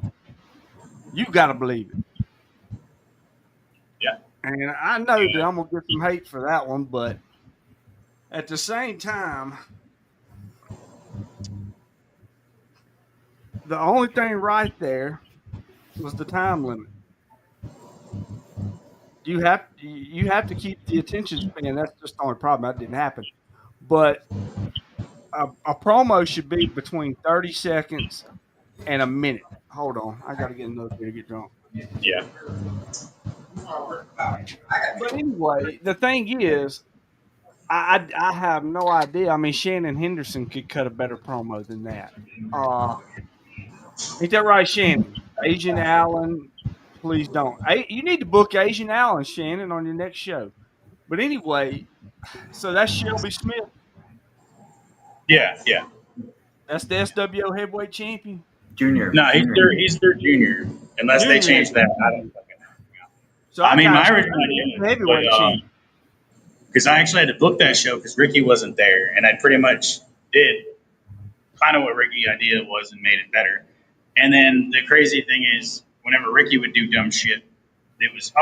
you got to believe it. Yeah. And I know that I'm going to get some hate for that one, but at the same time, the only thing right there was the time limit. You have to keep the attention span. That's just the only problem. That didn't happen. But a promo should be between 30 seconds and a minute. Hold on. I got to get another beer to get drunk. Yeah. But anyway, the thing is, I have no idea. I mean, Shannon Henderson could cut a better promo than that. Ain't that right, Shannon? Asian Allen, please don't. You need to book Asian Allen, Shannon, on your next show. But anyway, so that's Shelby Smith. Yeah. That's the SWO heavyweight champion. Junior. No, he's their junior. Unless they change that, I don't fucking know. So I mean, my original idea heavyweight champion. Because I actually had to book that show because Ricky wasn't there, and I pretty much did kind of what Ricky's idea was and made it better. And then the crazy thing is, whenever Ricky would do dumb shit, it was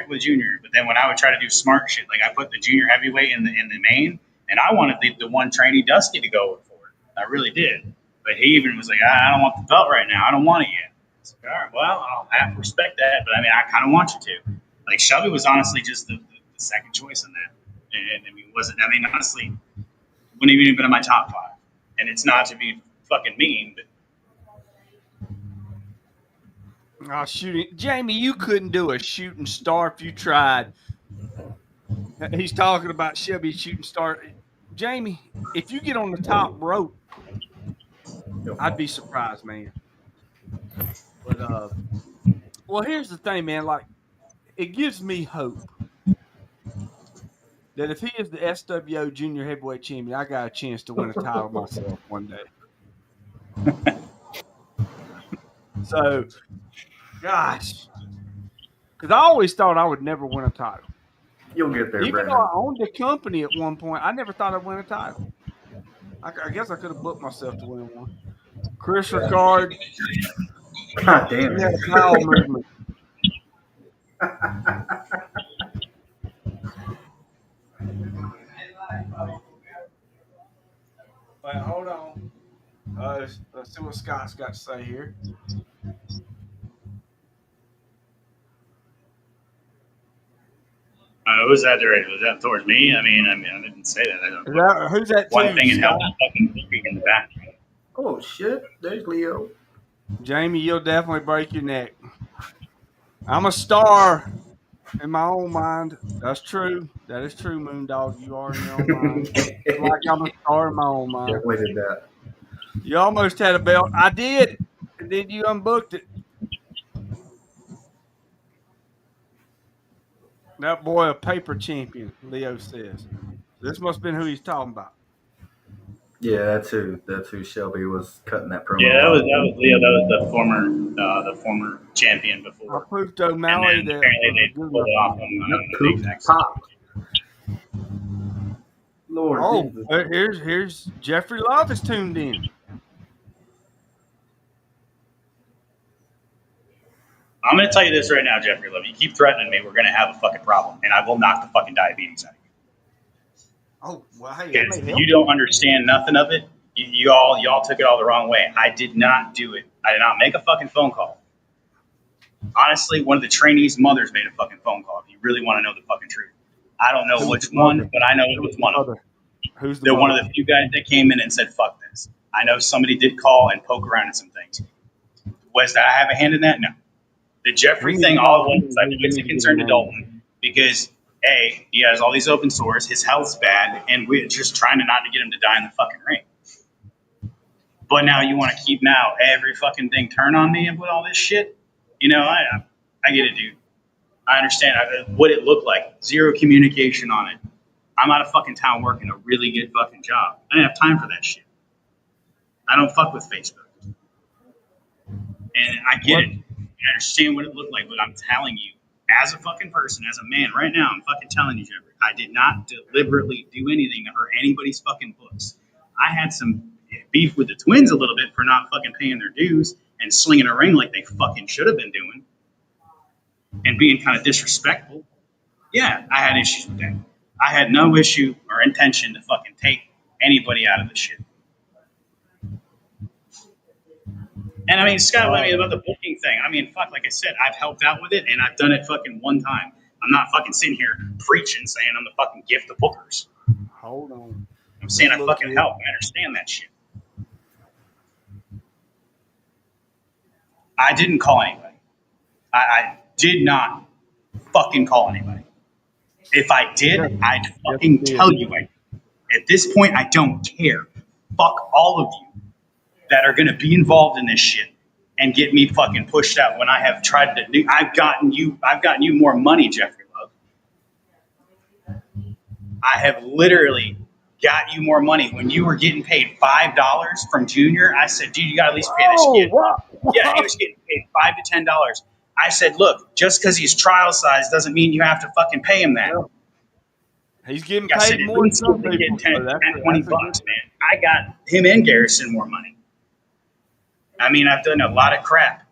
with Junior. But then when I would try to do smart shit, like I put the junior heavyweight in the main, and I wanted the one trainee Dusty to go for it. I really did. But he even was like, I don't want the belt right now. I don't want it yet. I was like, all right, well, I'll have to respect that. But I mean, I kind of want you to. Like Shelby was honestly just the second choice in that. And I mean, honestly, wouldn't even been in my top 5. And it's not to be fucking mean, but. Oh, shooting. Jamie, you couldn't do a shooting star if you tried. He's talking about Shelby shooting star. Jamie, if you get on the top rope, I'd be surprised, man. But, well, here's the thing, man. Like, it gives me hope that if he is the SWO junior heavyweight champion, I got a chance to win a title myself one day. So, gosh, because I always thought I would never win a title. You'll get there, Even though Brandon. I owned a company at one point, I never thought I'd win a title. I guess I could have booked myself to win one. Chris Ricard, God damn he had it. a bowel movement. Wait, hold on. Let's see what Scott's got to say here. Was that directed? Was that towards me? I mean, I didn't say that. I don't know. Who's that? One to, thing and Scott? help fucking looking in the back. Oh shit! There's Leo. Jamie, you'll definitely break your neck. I'm a star in my own mind. That's true. That is true, Moondog. You are in your own mind. Like I'm a star in my own mind. Definitely did that. You almost had a belt. I did. And then you unbooked it. That boy a paper champion, Leo says. This must have been who he's talking about. Yeah, that's who Shelby was cutting that promo. Yeah, that was Leo. That was the former champion I before. proved O'Malley And then that apparently they pulled it off on the Poop exact pop. Lord Oh, Jesus. here's Jeffrey Love is tuned in. I'm going to tell you this right now, Jeffrey Love. You keep threatening me, we're going to have a fucking problem, and I will knock the fucking diabetes out of you. Oh, well, hey, Because that may help. you don't understand nothing of it. Y'all took it all the wrong way. I did not do it. I did not make a fucking phone call. Honestly, one of the trainees' mothers made a fucking phone call. If you really want to know the fucking truth, I don't know which one, but I know it was one of them. Who's the They're one mother? of the few guys that came in and said, "Fuck this." I know somebody did call and poke around at some things. Was that I have a hand in that? No. The Jeffrey thing, all it was, I was concerned to Dalton because A, he has all these open sores, his health's bad, and we're just trying not to get him to die in the fucking ring. But now you want to keep every fucking thing turn on me and with all this shit? You know, I get it, dude. I understand what it looked like. Zero communication on it. I'm out of fucking town working a really good fucking job. I didn't have time for that shit. I don't fuck with Facebook. And I get it. I understand what it looked like, but I'm telling you, as a fucking person, as a man, right now, I'm fucking telling you, Jeffrey, I did not deliberately do anything to hurt anybody's fucking books. I had some beef with the Twins a little bit for not fucking paying their dues and slinging a ring like they fucking should have been doing and being kind of disrespectful. Yeah, I had issues with that. I had no issue or intention to fucking take anybody out of the shit. And I mean, Scott, about the booking thing, I mean, fuck, like I said, I've helped out with it and I've done it fucking one time. I'm not fucking sitting here preaching saying I'm the fucking gift of bookers. Hold on. I'm saying I fucking help. I understand that shit. I didn't call anybody. I did not fucking call anybody. If I did, I'd fucking tell you. At this point, I don't care. Fuck all of you that are going to be involved in this shit and get me fucking pushed out when I have tried to do. I've gotten you more money, Jeffrey Love. I have literally got you more money. When you were getting paid $5 from Junior, I said, dude, you got to at least pay this kid. Yeah, he was getting paid $5 to $10. I said, look, just because he's trial size doesn't mean you have to fucking pay him that. He's getting I said, paid at more than least some give people. him 10, so 20 bucks, man. I got him and Garrison more money. I mean, I've done a lot of crap,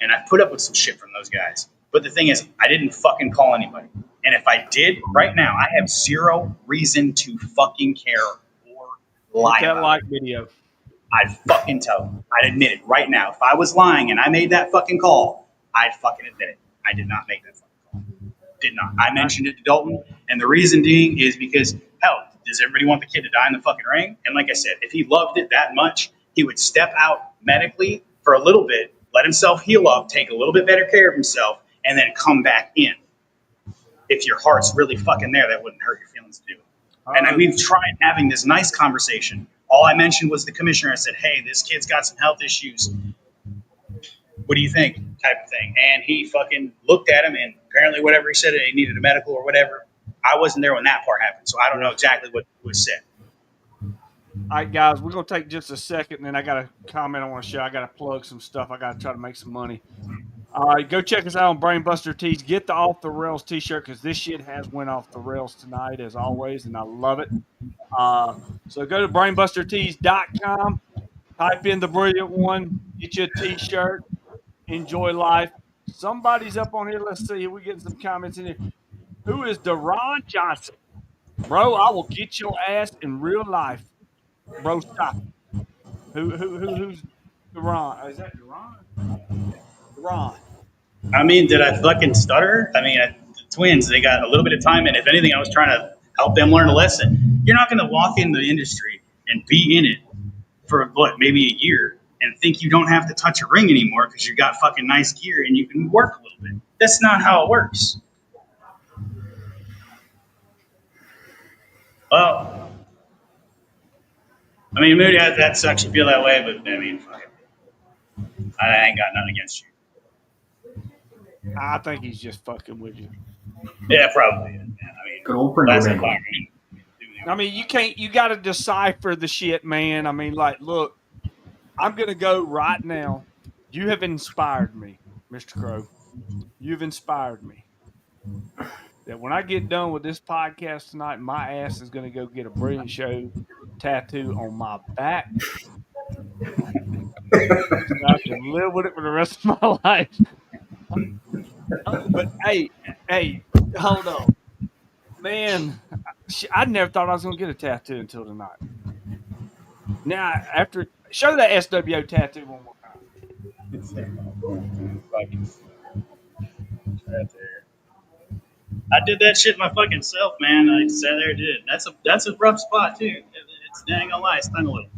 and I've put up with some shit from those guys. But the thing is, I didn't fucking call anybody. And if I did, right now, I have zero reason to fucking care or lie that about like it. video. I'd fucking tell them. I'd admit it right now. If I was lying and I made that fucking call, I'd fucking admit it. I did not make that fucking call. Did not. I mentioned it to Dalton, and the reason being is because, hell, does everybody want the kid to die in the fucking ring? And like I said, if he loved it that much, he would step out medically for a little bit, let himself heal up, take a little bit better care of himself, and then come back in. If your heart's really fucking there, that wouldn't hurt your feelings to do it. And we've tried having this nice conversation. All I mentioned was the commissioner. I said, hey, this kid's got some health issues. What do you think? Type of thing. And he fucking looked at him, and apparently whatever he said, he needed a medical or whatever. I wasn't there when that part happened, so I don't know exactly what was said. All right, guys, we're gonna take just a second, and then I got a comment I want to share. I got to plug some stuff. I got to try to make some money. All right, go check us out on Brainbuster Tees. Get the Off the Rails T-shirt because this shit has went off the rails tonight, as always, and I love it. So go to brainbustertees.com. Type in the brilliant one. Get you a T-shirt. Enjoy life. Somebody's up on here. Let's see. We're getting some comments in here. Who is Deron Johnson? Bro, I will get your ass in real life. Bro, stop. Who's Deron? Is that Deron? Deron. I mean, did I fucking stutter? I mean, the twins, they got a little bit of time, and if anything, I was trying to help them learn a lesson. You're not going to walk in the industry and be in it for, what, maybe a year and think you don't have to touch a ring anymore because you got fucking nice gear and you can work a little bit. That's not how it works. Well, I mean, maybe that sucks you feel that way, but I mean, fuck it. I ain't got nothing against you. I think he's just fucking with you. Yeah, probably. Yeah, I mean, Good old that's Pringle. I mean, you got to decipher the shit, man. I mean, like, look, I'm going to go right now. You have inspired me, Mr. Crowe. You've inspired me. That when I get done with this podcast tonight, my ass is going to go get a Brilliant Show tattoo on my back. So I can live with it for the rest of my life. But hey, hold on. Man, I never thought I was going to get a tattoo until tonight. Now, after show that SWO tattoo one more time. Right there. I did that shit my fucking self, man. I sat there and did it. That's a rough spot too. It's dang gonna lie, it stung a little.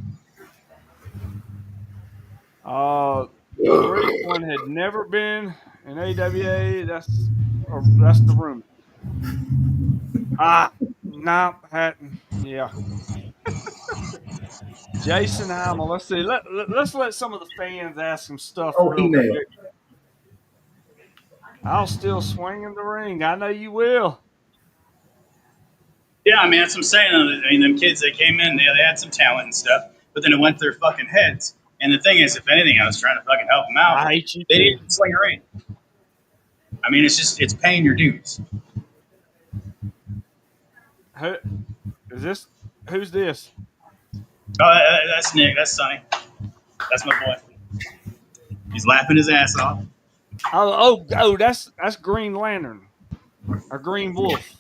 The Greek one had never been in AWA. That's the rumor. No, hadn't. Yeah. Jason Hamill. Let's see. Let's let some of the fans ask some stuff. Oh, he may. I'll still swing in the ring. I know you will. Yeah, I mean that's what I'm saying. I mean, them kids that came in, they had some talent and stuff, but then it went through their fucking heads. And the thing is, if anything, I was trying to fucking help them out. I hate you. They didn't sling a ring. I mean, it's paying your dues. Who's this? Oh, that's Nick. That's Sonny. That's my boy. He's laughing his ass off. Oh, that's Green Lantern or Green Wolf.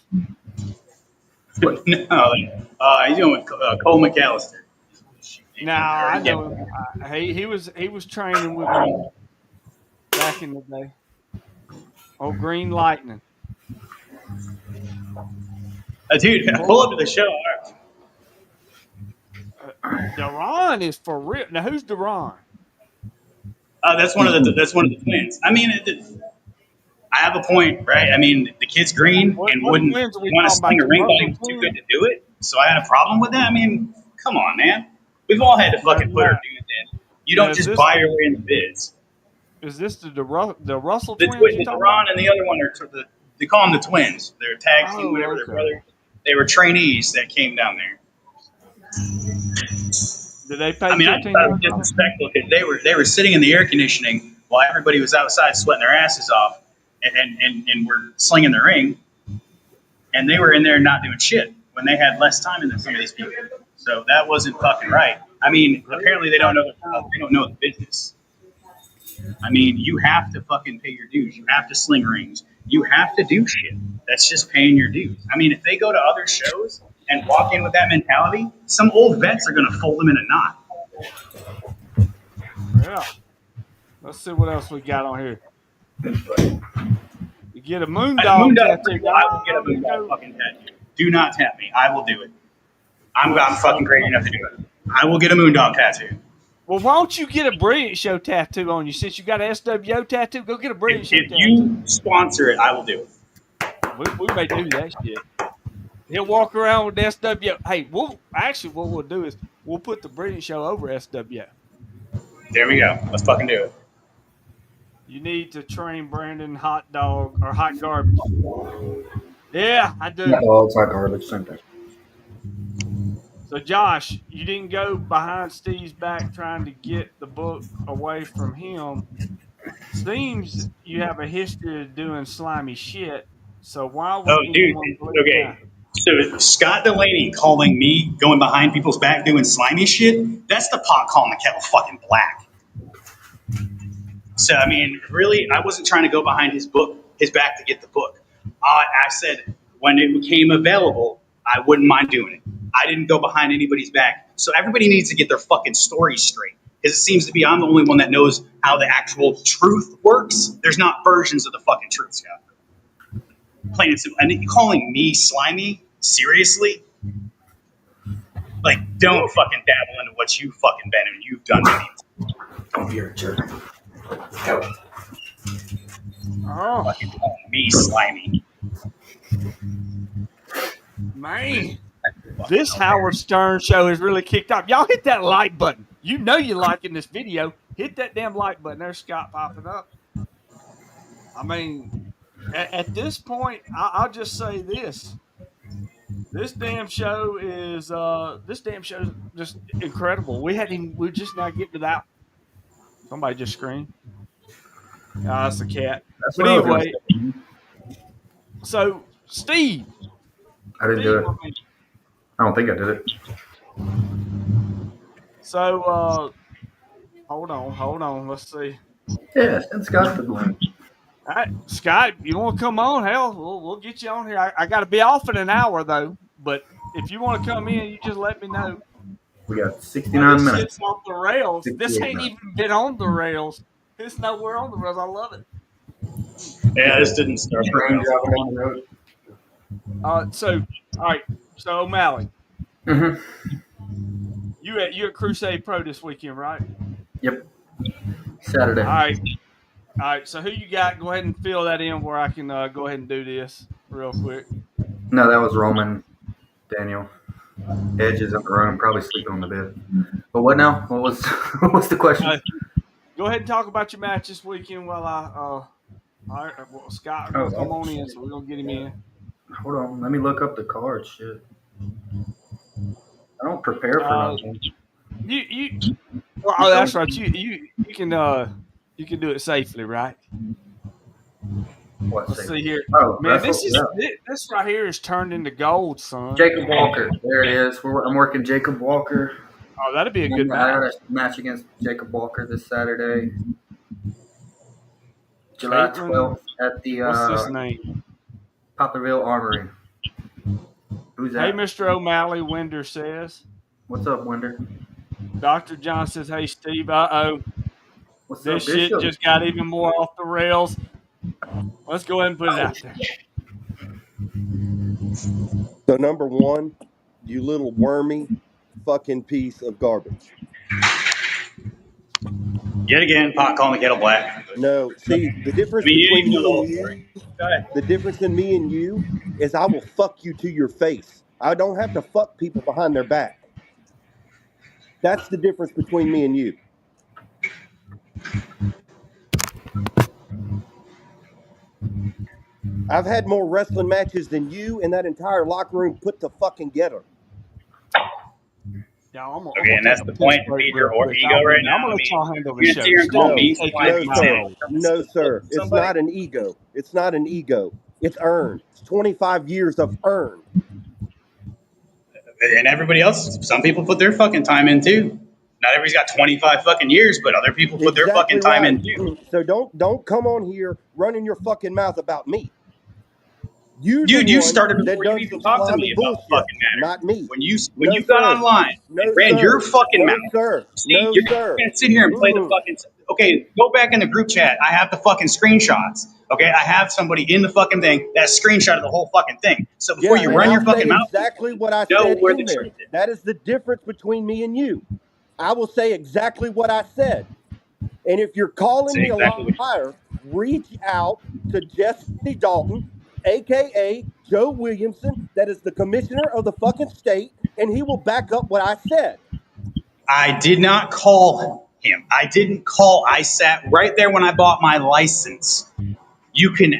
No, he's doing with Cole McAllister. No, I know him. He was training with me back in the day. Oh, Green Lightning. Dude, pull up to the show. Deron is for real. Now, who's Deron? That's one of the twins. I mean, I have a point, right? I mean, the kid's green and wouldn't want to sling a ring, but he was too good to do it. So I had a problem with that. I mean, come on, man. We've all had to fucking put our dues in. You don't just buy your way in the bids. Is this the Russell the twins? The Ron and the other one are they call them the twins. They're tag team, whatever. Okay. Their brothers. They were trainees that came down there. Did they pay? I mean, I thought it was disrespectful because they were sitting in the air conditioning while everybody was outside sweating their asses off, and were slinging the ring, and they were in there not doing shit when they had less time than some of these people. So that wasn't fucking right. I mean, apparently they don't know the business. I mean, you have to fucking pay your dues. You have to sling rings. You have to do shit. That's just paying your dues. I mean, if they go to other shows and walk in with that mentality, some old vets are going to fold them in a knot. Yeah. Let's see what else we got on here. You get a Moondog tattoo. I will get a Moondog fucking tattoo. Do not tap me. I will do it. I'm fucking crazy enough to do it. I will get a Moondog tattoo. Well, why don't you get a Brilliant Show tattoo on you? Since you got an SWO tattoo, go get a Brilliant Show tattoo. If you sponsor it, I will do it. We may do that shit. He'll walk around with the SWO. Hey, what we'll do is we'll put the Brilliant Show over SWO. There we go. Let's fucking do it. You need to train Brandon hot dog or hot garbage. Yeah, I do. Oh, it's like garbage. Same thing. So, Josh, you didn't go behind Steve's back trying to get the book away from him. Seems you have a history of doing slimy shit. So why would Oh, dude. anyone believe that? Okay. So Scott Delaney calling me going behind people's back doing slimy shit, that's the pot calling the kettle fucking black. So, I mean, really, I wasn't trying to go behind his back to get the book. I said when it became available, I wouldn't mind doing it. I didn't go behind anybody's back. So everybody needs to get their fucking story straight. Because it seems to be I'm the only one that knows how the actual truth works. There's not versions of the fucking truth, Scott. Plain and simple. And you calling me slimy? Seriously? Like, don't fucking dabble into what you fucking been and you've done to me. Don't be a jerk. Oh, Fucking calling me slimy. man. This Howard Stern show has really kicked off. Y'all hit that like button. You know you're liking this video. Hit that damn like button. There's Scott popping up. I mean, at this point, I'll just say this. This damn show is just incredible. We're just now getting to that. Somebody just screamed. That's the cat. That's But what I was gonna anyway, say. so Steve. I didn't do it. I mean, I don't think I did it. so hold on. Let's see. Yeah, send Scott the blame. All right, Scott, you want to come on? Hell, we'll get you on here. I got to be off in an hour though. But if you want to come in, you just let me know. We got 69 This minutes. shit's off the rails. This 68 ain't minutes. even been on the rails. It's nowhere on the rails. I love it. Yeah, this didn't start Train well. driving down the road. All right. So O'Malley, Mm-hmm. you at Crusade Pro this weekend, right? Yep. Saturday. All right. So who you got? Go ahead and fill that in where I can go ahead and do this real quick. No, that was Roman. Daniel. Edge is in the room, probably sleeping on the bed. But what now? What was the question? Go ahead and talk about your match this weekend while all right, well, Scott will come on in, so we're gonna get him in. Hold on, let me look up the card. Shit. I don't prepare for nothing. Oh, that's right. You can do it safely, right? What? Let's see here. Oh, Man, yeah. this right here is turned into gold, son. Jacob Walker. There it is. I'm working Jacob Walker. Oh, that'd be a good I got match. a match against Jacob Walker this Saturday, July Caitlin, 12th at the What's his name? Poplarville Armory. Who's that? Hey, Mr. O'Malley, Winder says. What's up, Winder? Dr. John says, hey, Steve, uh-oh. What's This up, shit Bishop? just got even more off the rails. Let's go ahead and put it out there. So number one, you little wormy fucking piece of garbage. Yet again, pot calling the kettle black. No, see, the difference between me and you, the difference in me and you is I will fuck you to your face. I don't have to fuck people behind their back. That's the difference between me and you. I've had more wrestling matches than you and that entire locker room put together. Yeah, I'm Okay, and that's the point to feed your ego right now. I'm going to let y'all handle the You're show. gonna sit here and call me Take slimy. it No, easy. sir. No, sir. It's not an ego. It's not an ego. It's earned. It's 25 years of earned. And everybody else, some people put their fucking time in too. Not everybody's got 25 fucking years, but other people put their fucking time in too. So don't come on here running your fucking mouth about me. You started before you even talked to me about the fucking matter. Not me. When you got online and ran your fucking mouth. Sir. Steve, No, you're sir. gonna sit here and play the fucking. Okay, go back in the group chat. I have the fucking screenshots. Okay, I have somebody in the fucking thing that screenshot of the whole fucking thing. So before you run your fucking mouth, exactly what I know said where in the there. truth is. That is the difference between me and you. I will say exactly what I said. And if you're calling me a liar, reach out to Jesse Dalton, a.k.a. Joe Williamson, that is the commissioner of the fucking state, and he will back up what I said. I did not call him. I didn't call. I sat right there when I bought my license. You can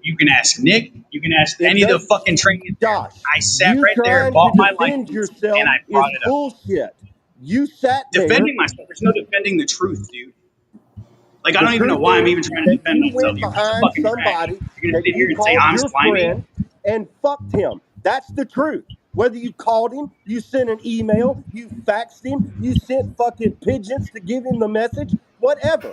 you can ask Nick, you can ask any of the fucking trainees there. Josh, I sat you right there, trying to bought my defend license, yourself and I is brought it up. bullshit. You sat there. Defending myself, there's no defending the truth, dude. Like, I The don't even know truth why I'm is even trying to that defend you myself. went You're just a behind fucking trash. somebody You're gonna that sit here you and say called I'm your slimy? friend and fucked him. That's the truth. Whether you called him, you sent an email, you faxed him, you sent fucking pigeons to give him the message, whatever.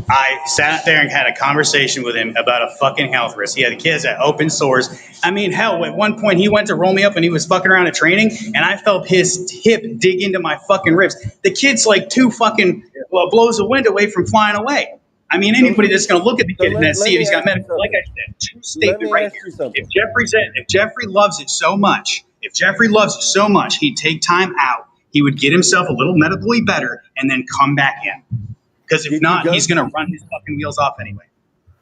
I sat there and had a conversation with him about a fucking health risk. He had kids at open source. I mean, hell, at one point he went to roll me up and he was fucking around at training, and I felt his hip dig into my fucking ribs. The kid's like two fucking blows of wind away from flying away. I mean, anybody that's going to look at the So kid and see if he's got medical, like something. I said, true Let statement me right ask here. you something. If Jeffrey loves it so much, he'd take time out. He would get himself a little medically better and then come back in. Because if Did you not, go he's going to to- run his fucking wheels off anyway.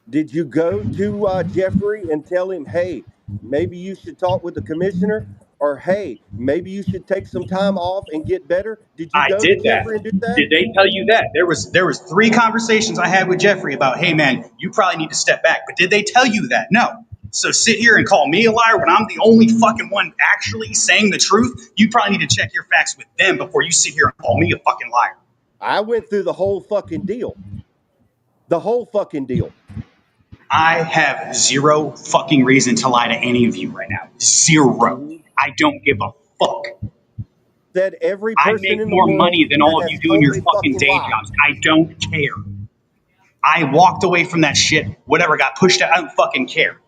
Did you go to Jeffrey and tell him, hey, maybe you should talk with the commissioner? Or, hey, maybe you should take some time off and get better? Did you I go to did that. Jeffrey and do that? Did they tell you that? There was 3 conversations I had with Jeffrey about, hey man, you probably need to step back. But did they tell you that? No. So sit here and call me a liar when I'm the only fucking one actually saying the truth? You probably need to check your facts with them before you sit here and call me a fucking liar. I went through the whole fucking deal. The whole fucking deal. I have 0 fucking reason to lie to any of you right now. 0. I don't give a fuck. That every I person make in the more world money than all that of you has do in your told a fucking day lie. jobs. I don't care. I walked away from that shit. Whatever got pushed out, I don't fucking care.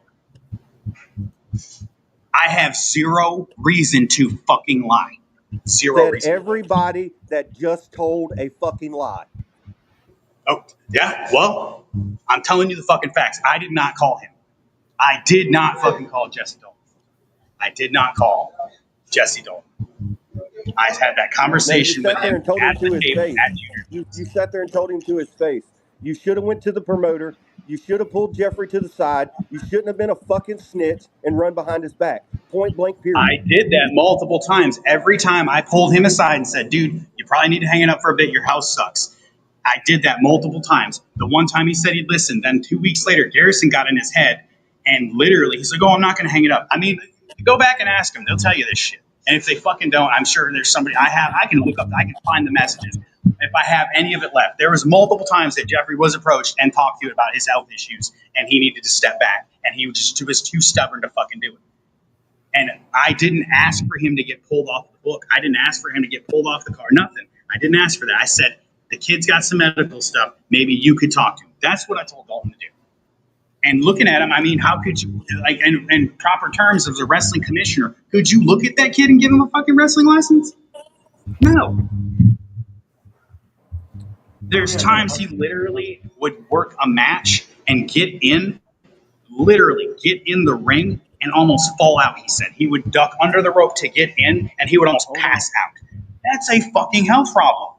I have 0 reason to fucking lie. 0 That reason. everybody that just told a fucking lie. Oh, yeah? Well, I'm telling you the fucking facts. I did not call him. I did not fucking call Jesse Dalton. I did not call Jesse Dalton. I had that No, you conversation with sat there him and told at him to the his table face. at Junior. You sat there and told him to his face. You should have went to the promoter. You should have pulled Jeffrey to the side. You shouldn't have been a fucking snitch and run behind his back. Point blank, period. I did that multiple times. Every time I pulled him aside and said, dude, you probably need to hang it up for a bit. Your house sucks. I did that multiple times. The one time he said he'd listen, then 2 weeks later, Garrison got in his head and literally he's like, oh, I'm not going to hang it up. I mean, go back and ask them. They'll tell you this shit. And if they fucking don't, I'm sure there's somebody I can look up, I can find the messages. If I have any of it left, there was multiple times that Jeffrey was approached and talked to about his health issues and he needed to step back and he was too stubborn to fucking do it. And I didn't ask for him to get pulled off the book. I didn't ask for him to get pulled off the car. Nothing. I didn't ask for that. I said, the kid's got some medical stuff. Maybe you could talk to him. That's what I told Dalton to do. And looking at him, I mean, how could you, like, in proper terms as a wrestling commissioner, could you look at that kid and give him a fucking wrestling license? No. There's times he literally would work a match and literally get in the ring and almost fall out, he said. He would duck under the rope to get in and he would almost pass out. That's a fucking health problem.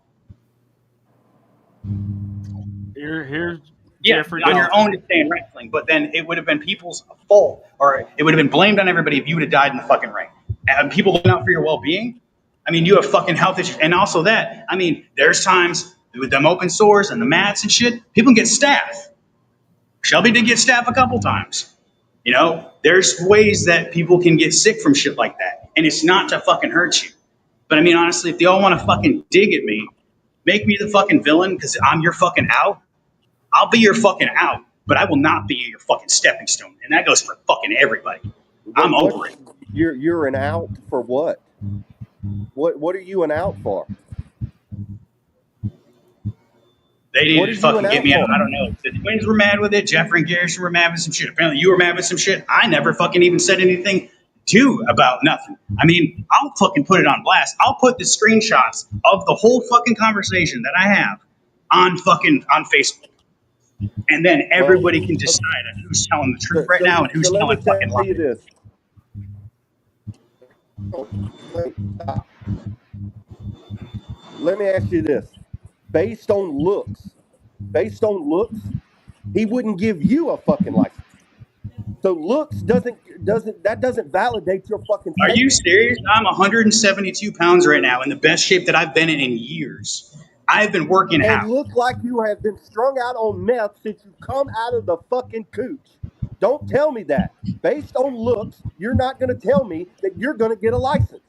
Here's Yeah, Jeffrey on your Dalton. own to stay in wrestling, but then it would have been people's fault, or it would have been blamed on everybody if you would have died in the fucking ring. And people looking out for your well-being. I mean, you have fucking health issues, and also that. I mean, there's times with them open sores and the mats and shit, people get staph. Shelby did get staph a couple times. You know, there's ways that people can get sick from shit like that, and it's not to fucking hurt you. But I mean, honestly, if they all want to fucking dig at me, make me the fucking villain because I'm your fucking out. I'll be your fucking out, but I will not be your fucking stepping stone. And that goes for fucking everybody. I'm over it. You're an out for what? What are you an out for? They What needed are to you fucking an get out me out. for? I don't know. The Twins were mad with it. Jeffrey and Garrison were mad with some shit. Apparently you were mad with some shit. I never fucking even said anything about nothing. I mean, I'll fucking put it on blast. I'll put the screenshots of the whole fucking conversation that I have on Facebook. And then everybody can decide on who's telling the truth right now and who's let telling me fucking tell you lies. this. Let me ask you this. Based on looks, he wouldn't give you a fucking license. So looks doesn't validate your fucking Are statement. you serious? I'm 172 pounds right now in the best shape that I've been in years. I've been working and out. look like you have been strung out on meth since you come out of the fucking cooch. Don't tell me that. Based on looks, you're not going to tell me that you're going to get a license.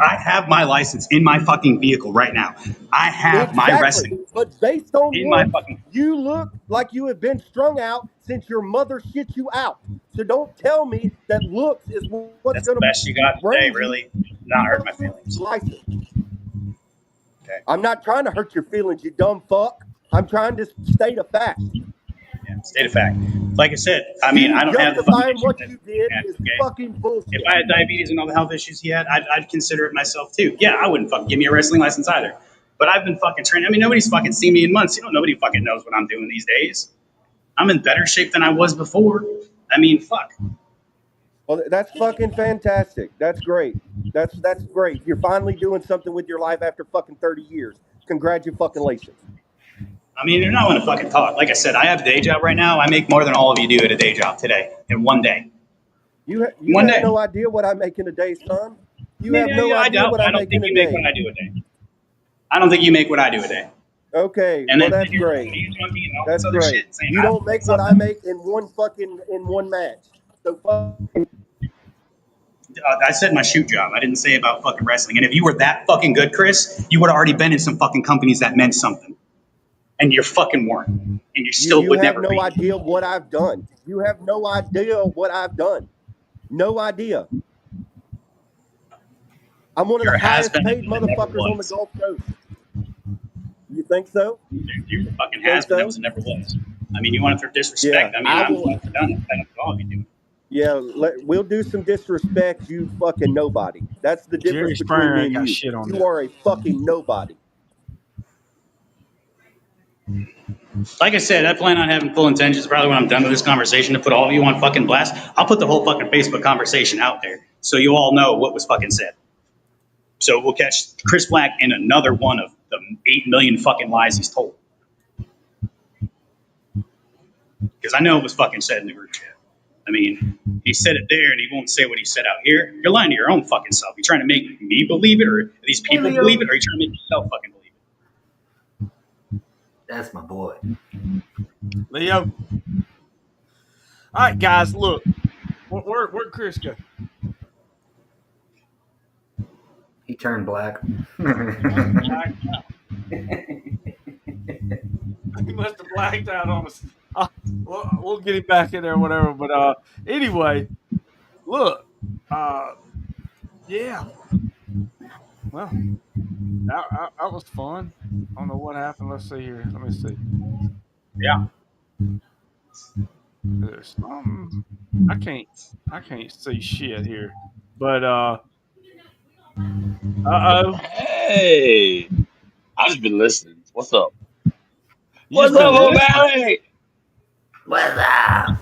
I have my license in my fucking vehicle right now. I have my Exactly. wrestling But based on in my looks, fucking. you look like you have been strung out since your mother shit you out. So don't tell me that looks is what's That's the going to best you got today, bring you really. Not hurt my a feelings. license. Okay. I'm not trying to hurt your feelings, you dumb fuck. I'm trying to state a fact. Yeah, state of fact. Like I said, I mean, You I don't have the fucking justifying issues what that you he did had, is okay? fucking bullshit. If I had diabetes and all the health issues he had, I'd consider it myself too. Yeah, I wouldn't fucking give me a wrestling license either. But I've been fucking training. I mean, nobody's fucking seen me in months. Nobody fucking knows what I'm doing these days. I'm in better shape than I was before. I mean, fuck. Well, that's fucking fantastic. That's great. That's great. You're finally doing something with your life after fucking 30 years. Congratulations. I mean, you're not going to fucking talk. Like I said, I have a day job right now. I make more than all of you do at a day job today in one day. You One have day. no idea what I make in a day, son. You have Yeah, no I idea don't. what I I don't make in think a you make day. what I do a day. I don't think you make what I do a day. Okay, And well then that's you're great. being junkie and all That's this other great. shit saying You I don't make what I something. make in one match. So fuck. I said my shoot job. I didn't say about fucking wrestling. And if you were that fucking good, Chris, you would have already been in some fucking companies that meant something. And you're fucking weren't. And you still You would have never no be. idea what I've done. You have no idea what I've done. No idea. I'm one of You're the a highest has-been paid that never motherfuckers on the was. Gulf Coast. You think so? You're a fucking You think has-been that so? was and never was. I mean, you want to throw disrespect? Yeah, I mean, I'm done with all of you doing. Yeah, we'll do some disrespect. You fucking nobody. That's the difference Jerry between Springer me ain't and got you. shit on You that. are a fucking nobody. Like I said, I plan on having full intentions, probably when I'm done with this conversation, to put all of you on fucking blast. I'll put the whole fucking Facebook conversation out there so you all know what was fucking said. So we'll catch Chris Black in another one of the 8 million fucking lies he's told. Because I know it was fucking said in the group chat. I mean, he said it there and he won't say what he said out here. You're lying to your own fucking self. You trying to make me believe it, or these people believe it, or are you trying to make yourself fucking believe it? That's my boy. Leo. All right, guys, look. Where'd Chris go? He turned black. He must have blacked out on us. We'll get him back in there, whatever. But anyway, look, yeah. Well, that was fun. I don't know what happened. Let's see here. Let me see. Yeah. There's I can't see shit here. But uh-oh. Hey, I've just been listening. What's up? You What's just been up, listening. O'Malley? What's up?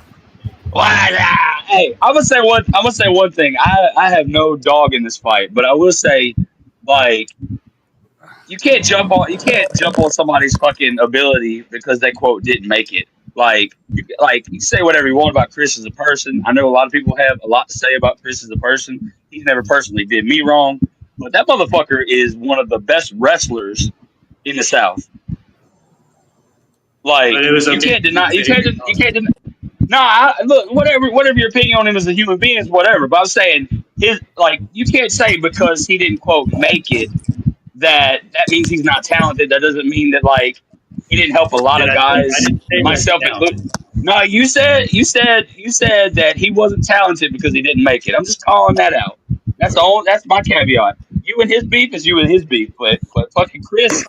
What's up? Hey, I'm gonna say one thing. I have no dog in this fight, but I will say, like, you can't jump on somebody's fucking ability because they quote didn't make it. Like you say whatever you want about Chris as a person. I know a lot of people have a lot to say about Chris as a person. He's never personally did me wrong, but that motherfucker is one of the best wrestlers in the South. Like, But it was you okay. can't deny. You can't. You can't deny. No, look. Whatever your opinion on him as a human being is whatever. But I'm saying you can't say because he didn't quote make it that means he's not talented. That doesn't mean that he didn't help a lot Did of I say, I guys, didn't say myself that included. No, you said that he wasn't talented because he didn't make it. I'm just calling that out. That's my caveat. You and his beef is you and his beef, but fucking Chris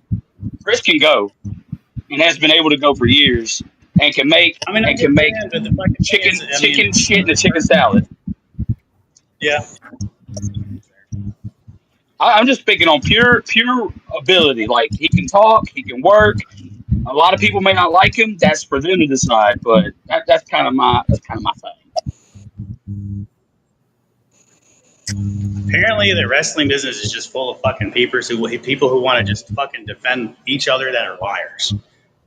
can go and has been able to go for years and can make I mean, I can make understand, but the fucking thing chicken is, I mean, shit and a chicken salad. yeah. I'm just speaking on pure ability. Like, he can talk, he can work. A lot of people may not like him. That's for them to decide. But that's kind of my thing. Apparently, the wrestling business is just full of fucking people who want to just fucking defend each other that are liars.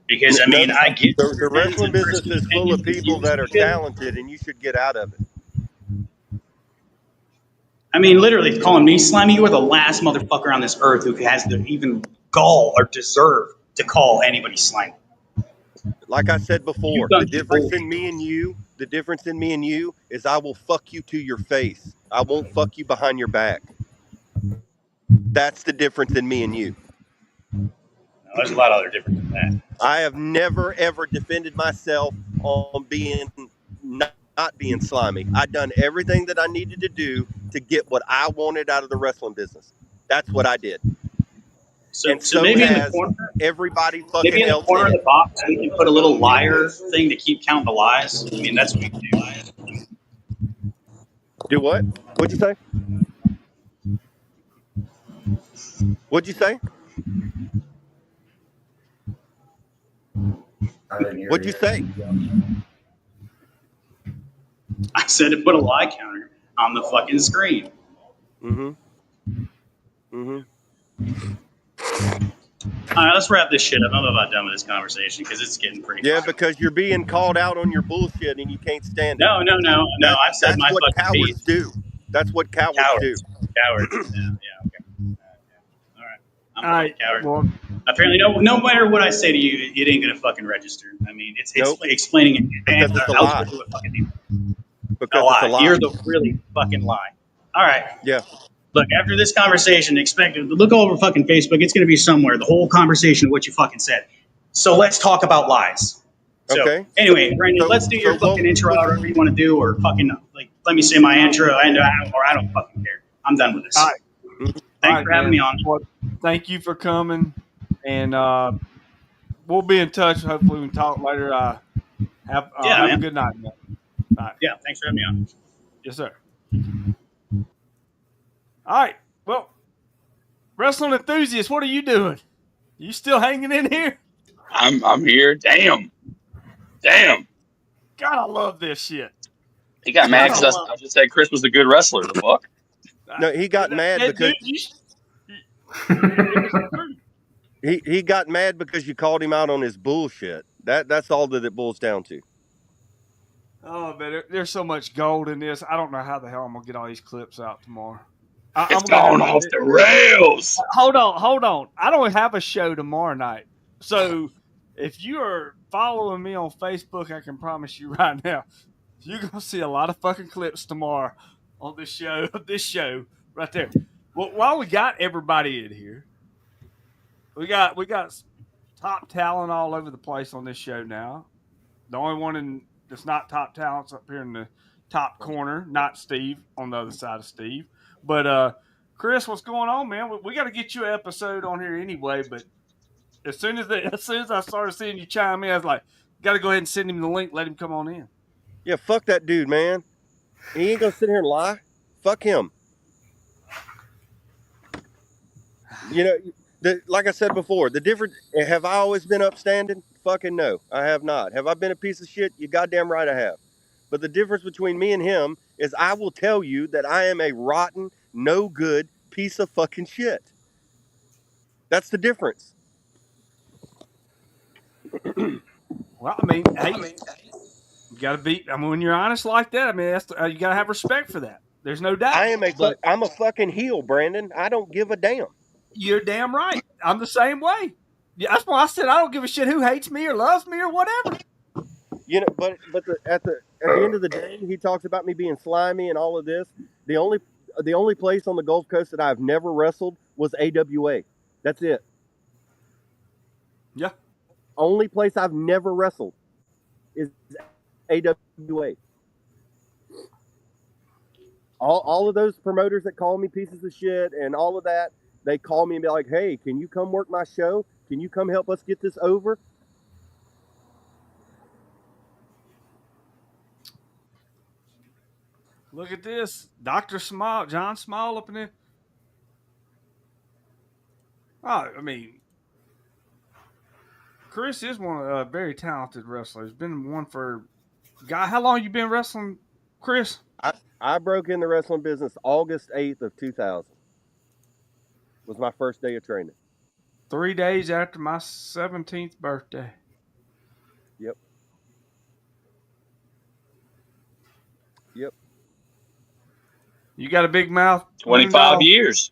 Because I mean, I get the wrestling defense business and is full of opinions people that are because- talented, and you should get out of it. I mean, literally calling me slimy. You are the last motherfucker on this earth who has even gall or deserve to call anybody slimy. Like I said before, You've done the difference bullshit. in me and you is I will fuck you to your face. I won't fuck you behind your back. That's the difference in me and you. No, there's a lot of other difference than that. I have never ever defended myself on being not being slimy. I done everything that I needed to do to get what I wanted out of the wrestling business. That's what I did. So, And so so maybe in the has corner, everybody maybe fucking in the else corner in of it. the box, we can put a little liar thing to keep count the lies. I mean, that's what we can do. Do what? What'd you say? What'd you say? I didn't hear What'd you you. say? I said to put a lie counter on the fucking screen. Mm-hmm. Mm-hmm. All right, let's wrap this shit up. I'm about done with this conversation because it's getting pretty Yeah, fun. because you're being called out on your bullshit and you can't stand it. No. I've said That's my what fucking cowards piece. do. That's what cowards do. Cowards. Yeah. Okay. Yeah. All right. I'm All playing right. coward. Well, Apparently, no matter what I say to you, it ain't gonna fucking register. I mean, it's Nope. explaining it. Because it's a lie. To a fucking people. A Because it's a lie. lie. You're the really fucking lie. All right. Yeah. Look, after this conversation, look over fucking Facebook. It's gonna be somewhere. The whole conversation of what you fucking said. So let's talk about lies. So Okay. anyway, Brandon, let's do your fucking intro, however you want to do, or fucking let me say my intro, and I don't fucking care. I'm done with this. all right. Thanks for having me on. Well, thank you for coming, and we'll be in touch. Hopefully, we can talk later. Have a good night, man. All right. Yeah, thanks for having me on. Yes, sir. All right. Well, wrestling enthusiasts, what are you doing? You still hanging in here? I'm here. Damn. God, I love this shit. He got mad because I just said Chris was a good wrestler. The fuck? No, he got mad because he got mad because you called him out on his bullshit. That's all that it boils down to. Oh, man, there's so much gold in this. I don't know how the hell I'm gonna get all these clips out tomorrow. It's gone off the rails. Hold on. I don't have a show tomorrow night, so if you are following me on Facebook, I can promise you right now, you're gonna see a lot of fucking clips tomorrow on this show. This show right there. Well, while we got everybody in here, we got top talent all over the place on this show now. The only one that's not top talent's up here in the top corner, not Steve on the other side of Steve. But Chris, what's going on, man? We got to get you an episode on here anyway. But as soon as I started seeing you chime in, I was like, got to go ahead and send him the link. Let him come on in. Yeah, fuck that dude, man. He ain't gonna sit here and lie. Fuck him. You know, like I said before, the difference. Have I always been upstanding? Fucking no, I have not. Have I been a piece of shit? You goddamn right I have. But the difference between me and him is I will tell you that I am a rotten, no good piece of fucking shit. That's the difference. Well, I mean, hey, you got to be. I mean, when you're honest like that, I mean, that's you got to have respect for that. There's no doubt. I'm a fucking heel, Brandon. I don't give a damn. You're damn right. I'm the same way. Yeah, that's why I said I don't give a shit who hates me or loves me or whatever. You know, but at the end of the day, he talks about me being slimy and all of this. The only place on the Gulf Coast that I've never wrestled was AWA. That's it. Yeah. Only place I've never wrestled is AWA. All of those promoters that call me pieces of shit and all of that, they call me and be like, hey, can you come work my show? Can you come help us get this over? Look at this. Dr. Smile, John Smile up in there. Oh, I mean, Chris is one of a very talented wrestler. He's been one for, God, how long you been wrestling, Chris? I broke in the wrestling business August 8th of 2000. Was my first day of training. 3 days after my 17th birthday. Yep. You got a big mouth. 25 years.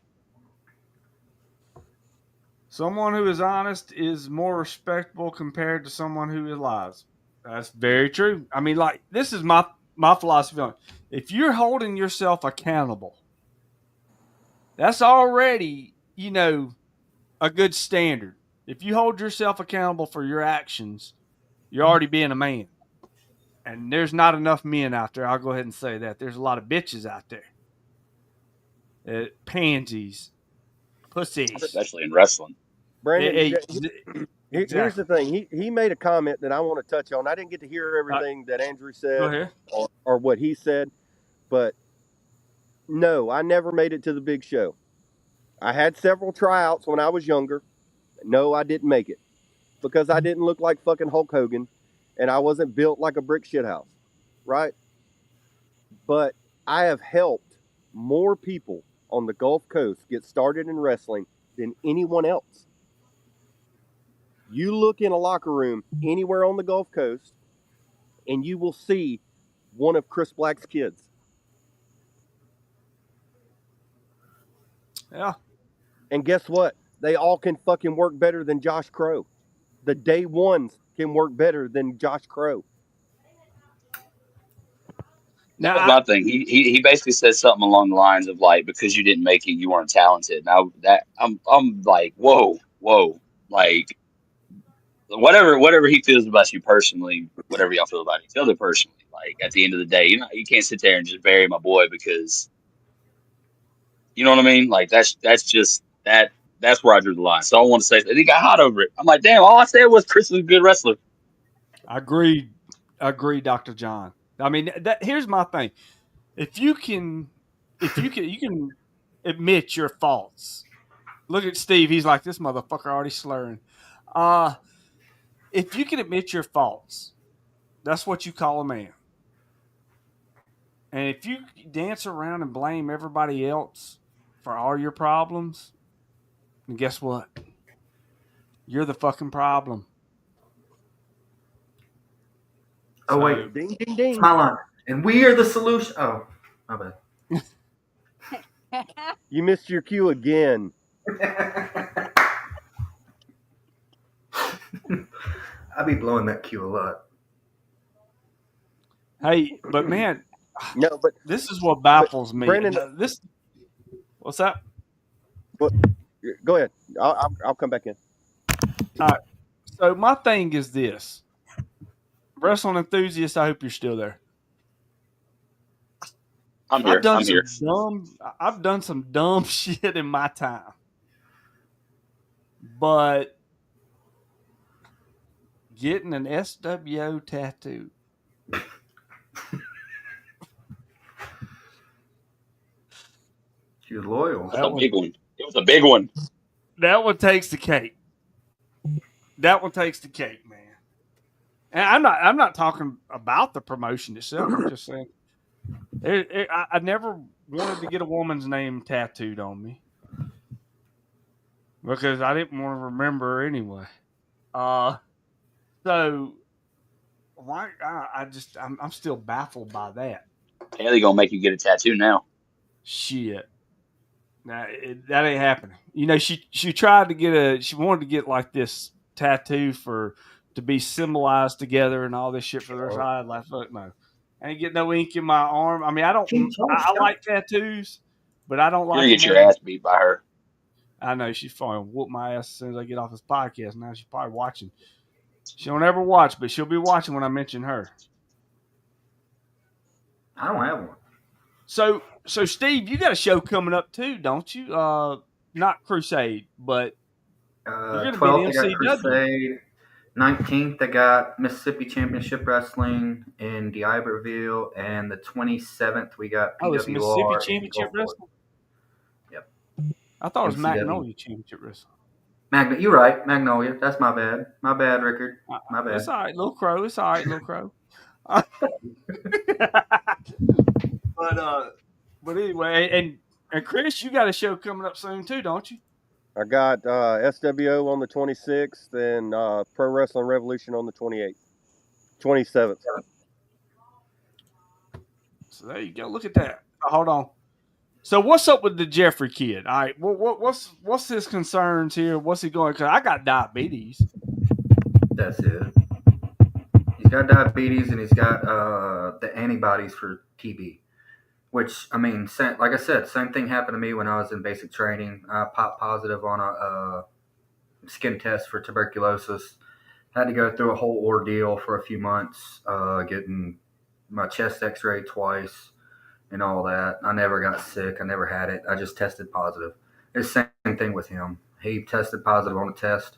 Someone who is honest is more respectable compared to someone who lies. That's very true. I mean, like this is my philosophy on it. If you're holding yourself accountable, that's already a good standard. If you hold yourself accountable for your actions, you're already being a man. And there's not enough men out there. I'll go ahead and say that. There's a lot of bitches out there. Pansies, pussies. especially in wrestling. Brandon, here's the Exactly. thing. He made a comment that I want to touch on. I didn't get to hear everything that Andrew Go said ahead. or what he said, but no, I never made it to the big show. I had several tryouts when I was younger. No, I didn't make it because I didn't look like fucking Hulk Hogan and I wasn't built like a brick shithouse, right? But I have helped more people on the Gulf Coast get started in wrestling than anyone else. You look in a locker room anywhere on the Gulf Coast and you will see one of Chris Black's kids. Yeah. And guess what? They all can fucking work better than Josh Crowe. The day ones can work better than Josh Crowe. That was Now, my thing. He basically said something along the lines of like, because you didn't make it, you weren't talented. Now that I'm like, whoa, like whatever he feels about you personally, whatever y'all feel about each other personally. Like at the end of the day, you can't sit there and just bury my boy because you know what I mean. Like that's where I drew the line. So I don't want to say he got hot over it. I'm like, damn, all I said was Chris was a good wrestler. I agree, Dr. John. I mean, here's my thing. If you can admit your faults. Look at Steve. He's like, this motherfucker already slurring. If you can admit your faults, that's what you call a man. And if you dance around and blame everybody else for all your problems, then guess what? You're the fucking problem. Oh, So, wait. Ding, ding, ding. It's my line. And we are the solution. Oh, my bad. You missed your cue again. I be blowing that cue a lot. hey, but man, No, but this is what baffles me. Brandon, What's that? go ahead. I'll come back in. All right. So my thing is this. Wrestling enthusiasts, I hope you're still there. I'm here. I've done some dumb shit in my time. But getting an SWO tattoo. She was loyal. That's a big one. It was a big one. That one takes the cake. That one takes the cake, man. And I'm not talking about the promotion itself. I'm just saying I never wanted to get a woman's name tattooed on me because I didn't want to remember her anyway. So why I'm still baffled by that. Haley gonna make you get a tattoo now. Shit. Now that ain't happening. You know, she tried to she wanted to get like this tattoo to be symbolized together and all this shit for their side. Like, fuck no. I ain't getting no ink in my arm. I mean, I like tattoos, but I don't like. You're gonna get your ass beat by her. I know she's probably whoop my ass as soon as I get off this podcast. Now she's probably watching. She don't ever watch, but she'll be watching when I mention her. I don't have one. So Steve, you got a show coming up too, don't you? Not Crusade, but you're gonna 12th, be I in got MCW. Crusade. 19th, I got Mississippi Championship Wrestling in D'Iberville. And the 27th, we got PWR. Oh, it's Mississippi Championship Wrestling? Yep. I thought it was MCW. Magnolia Championship Wrestling. You're right, Magnolia. That's my bad. My bad, Rickard. My bad. It's all right, Little Crow. It's all right, Little Crow. But anyway, and Chris, you got a show coming up soon too, don't you? I got SWO on the 26th and Pro Wrestling Revolution on the 28th, 27th. So there you go. Look at that. Hold on. So what's up with the Jeffrey kid? All right, what's his concerns here? What's he going? Because I got diabetes. That's it. He's got diabetes and he's got the antibodies for TB. Which I mean, like I said, same thing happened to me when I was in basic training. I popped positive on a skin test for tuberculosis. Had to go through a whole ordeal for a few months, getting my chest X-rayed twice and all that. I never got sick. I never had it. I just tested positive. It's the same thing with him. He tested positive on the test.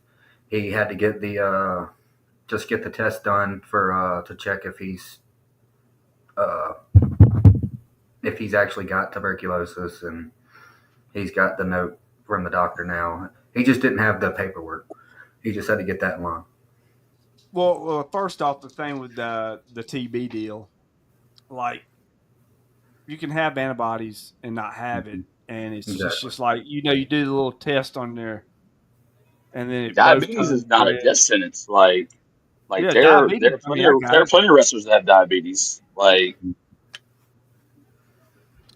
He had to get the just get the test done for to check uh, if he's actually got tuberculosis, and he's got the note from the doctor now. He just didn't have the paperwork. He just had to get that in line. Well, first off, the thing with the TB deal, like you can have antibodies and not have it, and it's Exactly. just like you do the little test on there, and then it both Diabetes is turns not a red. death sentence. Like Yeah, there diabetes. are I mean, I there got are it. plenty of wrestlers that have diabetes. Like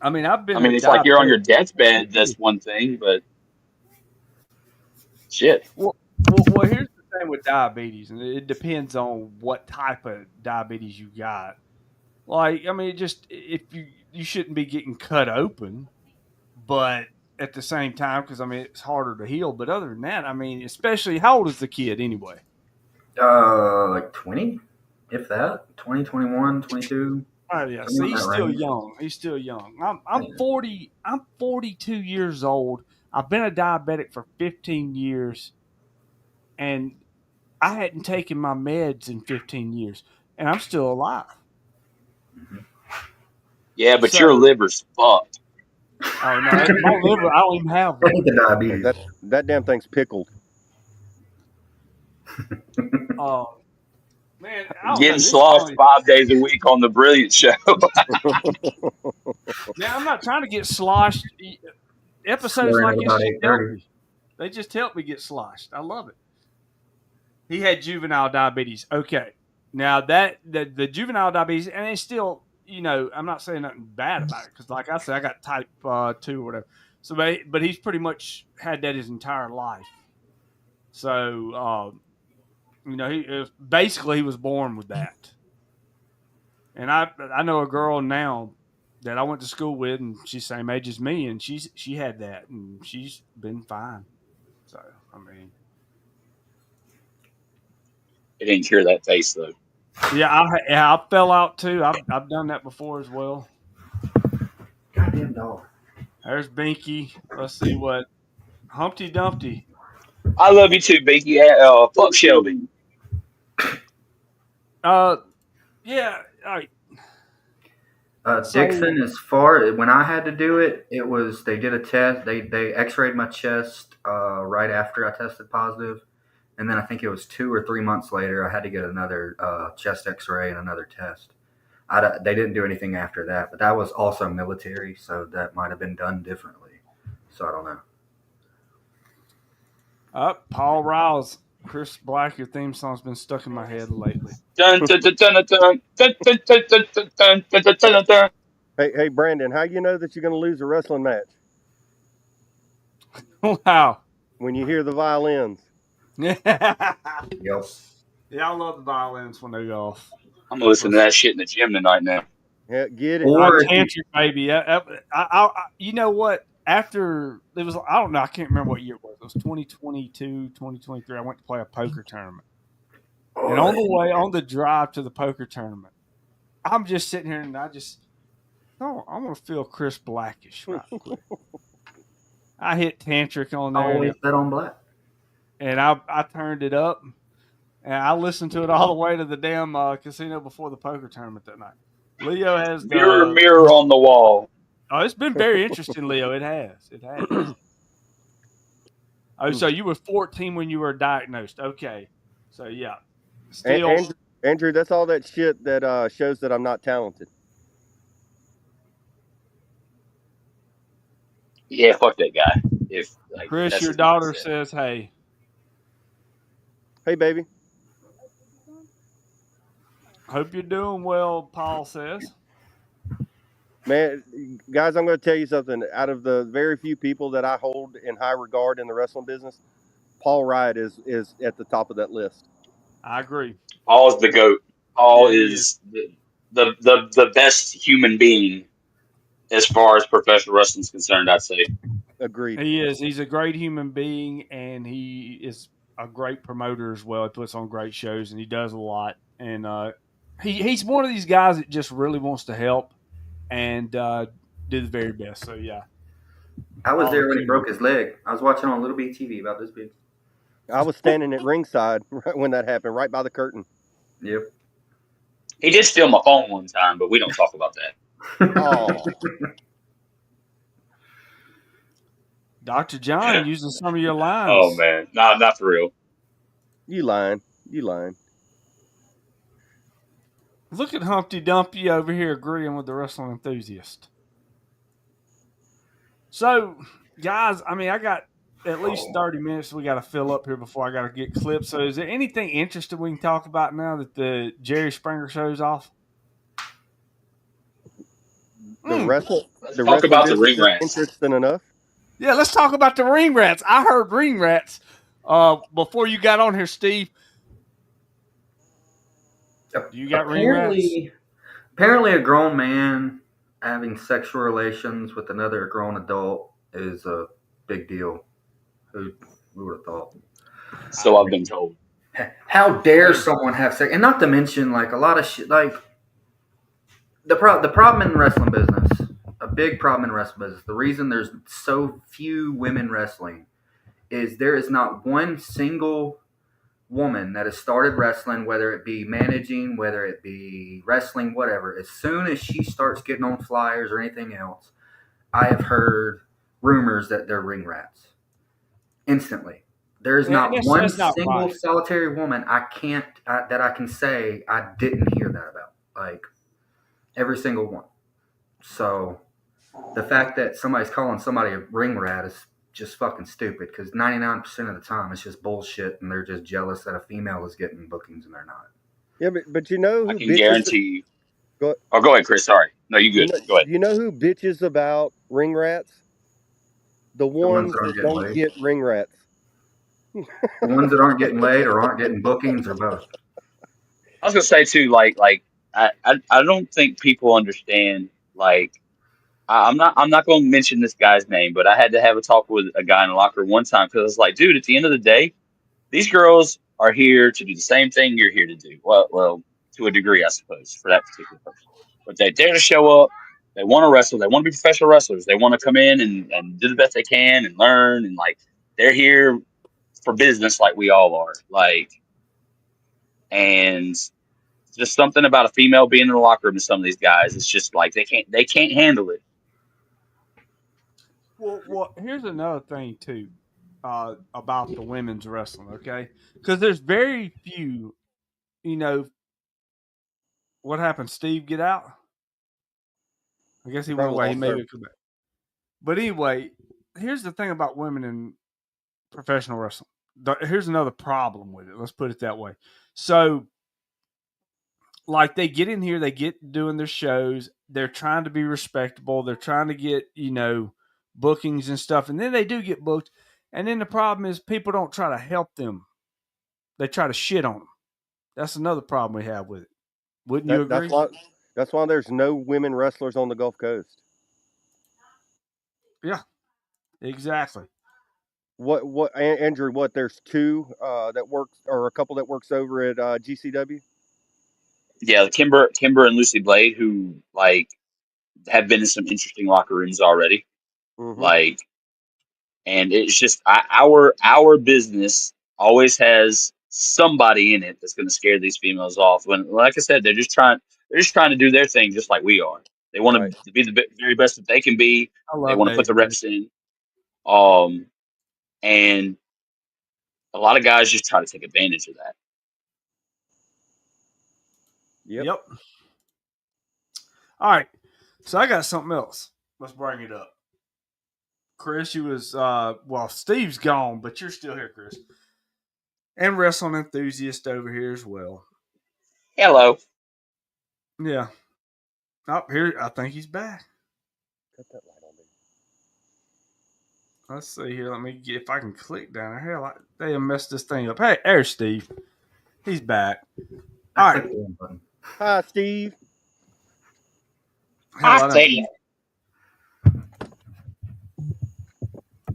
I mean, I've I been a mean, if like you're on diabetic. your deathbed, that's one thing, but shit. Well, here's the thing with diabetes, and it depends on what type of diabetes you got. Like, I mean, just if you shouldn't be getting cut open, but at the same time, because I mean, it's harder to heal. But other than that, I mean, especially how old is the kid anyway? Like 20, if that. 20, 21, 22, Oh yeah, somewhere see, in he's that still range. young. He's still young. I'm Yeah. 40. I'm 42 years old. I've been a diabetic for 15 years, and I hadn't taken my meds in 15 years, and I'm still alive. Yeah, but your So, liver's fucked. oh no, my liver. I don't even have I think liver. the diabetes. That damn thing's pickled. Uh, man, I don't know. Getting This is sloshed funny. 5 days a week on the Brilliant Show. Man, I'm not trying to get sloshed. Episodes Snoring like at this about just help 8:30. me. They just help me get sloshed. I love it. He had juvenile diabetes. Okay, now that the juvenile diabetes, and it's still, I'm not saying nothing bad about it because, like I said, I got type 2 or whatever. So, but he's pretty much had that his entire life. So, basically he was born with that. And I know a girl now that I went to school with, and she's the same age as me, and she had that, and she's been fine. So, I mean, It didn't cure that face though. I fell out too. I've done that before as well. Goddamn dog. There's Binky. Let's see what Humpty Dumpty. I love you too, Binky. Fuck Shelby. Uh, yeah. All right. So, Dixon, as far when I had to do it, it was they did a test. They X-rayed my chest right after I tested positive, and then I think it was 2 or 3 months later I had to get another chest X-ray and another test. They didn't do anything after that, but that was also military, so that might have been done differently. So I don't know. Paul Rouse, Chris Black. Your theme song's been stuck in my head lately. Dun, dun, dun, dun, dun, dun, dun, dun, dun, dun, dun, dun, dun, dun, dun. Hey, Brandon, how you know that you're going to lose a wrestling match? Wow. When you hear the violins. Yeah. Yep. Yeah, I love the violins when they go off. I'm gonna listen to that shit in the gym tonight now. Yeah, get it. Or if you, Tantric baby. You know what? After it was, I don't know. I can't remember what year it was. It was 2022, 2023. I went to play a poker tournament, and on the way, on the drive to the poker tournament, I'm just sitting here and I want to feel Chris Blackish right quick. I hit Tantric on there, always bet on black. and I turned it up, and I listened to it all the way to the damn casino before the poker tournament that night. Leo has Mirror, the. mirror on the wall. Oh, it's been very interesting, Leo. It has. It has. Oh, so you were 14 when you were diagnosed. Okay. So, yeah. Still. Andrew, that's all that shit that shows that I'm not talented. Yeah, fuck that guy. If like Chris, that's your his daughter mindset. says, hey. Hey, baby. Hope you're doing well, Paul says. Man, guys, I'm going to tell you something. Out of the very few people that I hold in high regard in the wrestling business, Paul Wright is at the top of that list. I agree. Paul's the goat. Paul Yeah, he is. is the best human being as far as professional wrestling is concerned. I'd say. Agreed. He is. He's a great human being, and he is a great promoter as well. He puts on great shows, and he does a lot. And he's one of these guys that just really wants to help and do the very best. So yeah, I was all the there when he kudos. broke his leg. I was watching on Little B TV about this big. I was standing at ringside right when that happened, right by the curtain. Yep. He did steal my phone one time, but we don't talk about that. Oh, Dr. John using some of your Oh lines. man, not for real. you lying. You lying. Look at Humpty Dumpty over here agreeing with the wrestling enthusiast. So, guys, I mean, I got at least 30 minutes we got to fill up here before I got to get clips. So, is there anything interesting we can talk about now that the Jerry Springer show's off? The wrestling Let's the talk wrestling about the business ring is rats. interesting enough. Yeah, let's talk about the ring rats. I heard ring rats before you got on here, Steve. Do you got ring rats? Apparently, a grown man having sexual relations with another grown adult is a big deal. Who would have thought? So I've been told. How dare someone have sex? And not to mention, like a lot of shit. Like the problem in wrestling business, a big problem in wrestling business. The reason there's so few women wrestling is there is not one single woman that has started wrestling, whether it be managing, whether it be wrestling, whatever. As soon as she starts getting on flyers or anything else, I have heard rumors that they're ring rats. Instantly. There's And not one that's not single right. solitary woman that I can say I didn't hear that about. Like every single one. So the fact that somebody's calling somebody a ring rat is just fucking stupid because 99% of the time it's just bullshit and they're just jealous that a female is getting bookings and they're not. Yeah, but you know I who can bitches? guarantee you. Go, Oh, go ahead, Chris. Sorry. No, you you good. know Go ahead. you know who bitches about ring rats? The The ones ones that aren't that getting don't laid. get ring rats. The ones that aren't getting laid or aren't getting bookings or both. I was gonna say too, like I don't think people understand. Like I'm not going to mention this guy's name, but I had to have a talk with a guy in the locker room one time because I was like, dude, at the end of the day, these girls are here to do the same thing you're here to do. Well, to a degree, I suppose, for that particular person. But they dare to show up. They want to wrestle. They want to be professional wrestlers. They want to come in and do the best they can and learn. And like they're here for business, like we all are. Like, and just something about a female being in the locker room to some of these guys. It's just like they can't handle it. Well, here's another thing too about the women's wrestling. Okay, because there's very few. You know what happened? Steve, get out. I guess he He went probably away. He lost maybe service. come back. But anyway, here's the thing about women in professional wrestling. Here's another problem with it. Let's put it that way. So, like, they get in here, they get doing their shows. They're trying to be respectable. They're trying to get bookings and stuff, and then they do get booked. And then the problem is people don't try to help them. They try to shit on them. That's another problem we have with it. Wouldn't you That, that's agree? why that's why there's no women wrestlers on the Gulf Coast. Yeah, exactly. What Andrew? What there's two that works or a couple that works over at GCW. Yeah, Kimber and Lucy Blade, who like have been in some interesting locker rooms already. Mm-hmm. Like, and it's just our business always has somebody in it that's going to scare these females off. When, like I said, they're just trying to do their thing just like we are. They Right. want to be the very best that they can be. I They love want to put Dave the Blake. reps in. And a lot of guys just try to take advantage of that. Yep. Yep. All right. So I got something else. Let's bring it up. Chris, you was Steve's gone, but you're still here, Chris. And wrestling enthusiast over here as well. Hello. Yeah. Oh, here I think he's back. cut that light on, dude. Let's see here. Let me get if I can click down there. Hell, they have messed this thing up. Hey, there's Steve. He's back. I All right. clicked the wrong button. Hi, Steve. Hell, I I don't. see.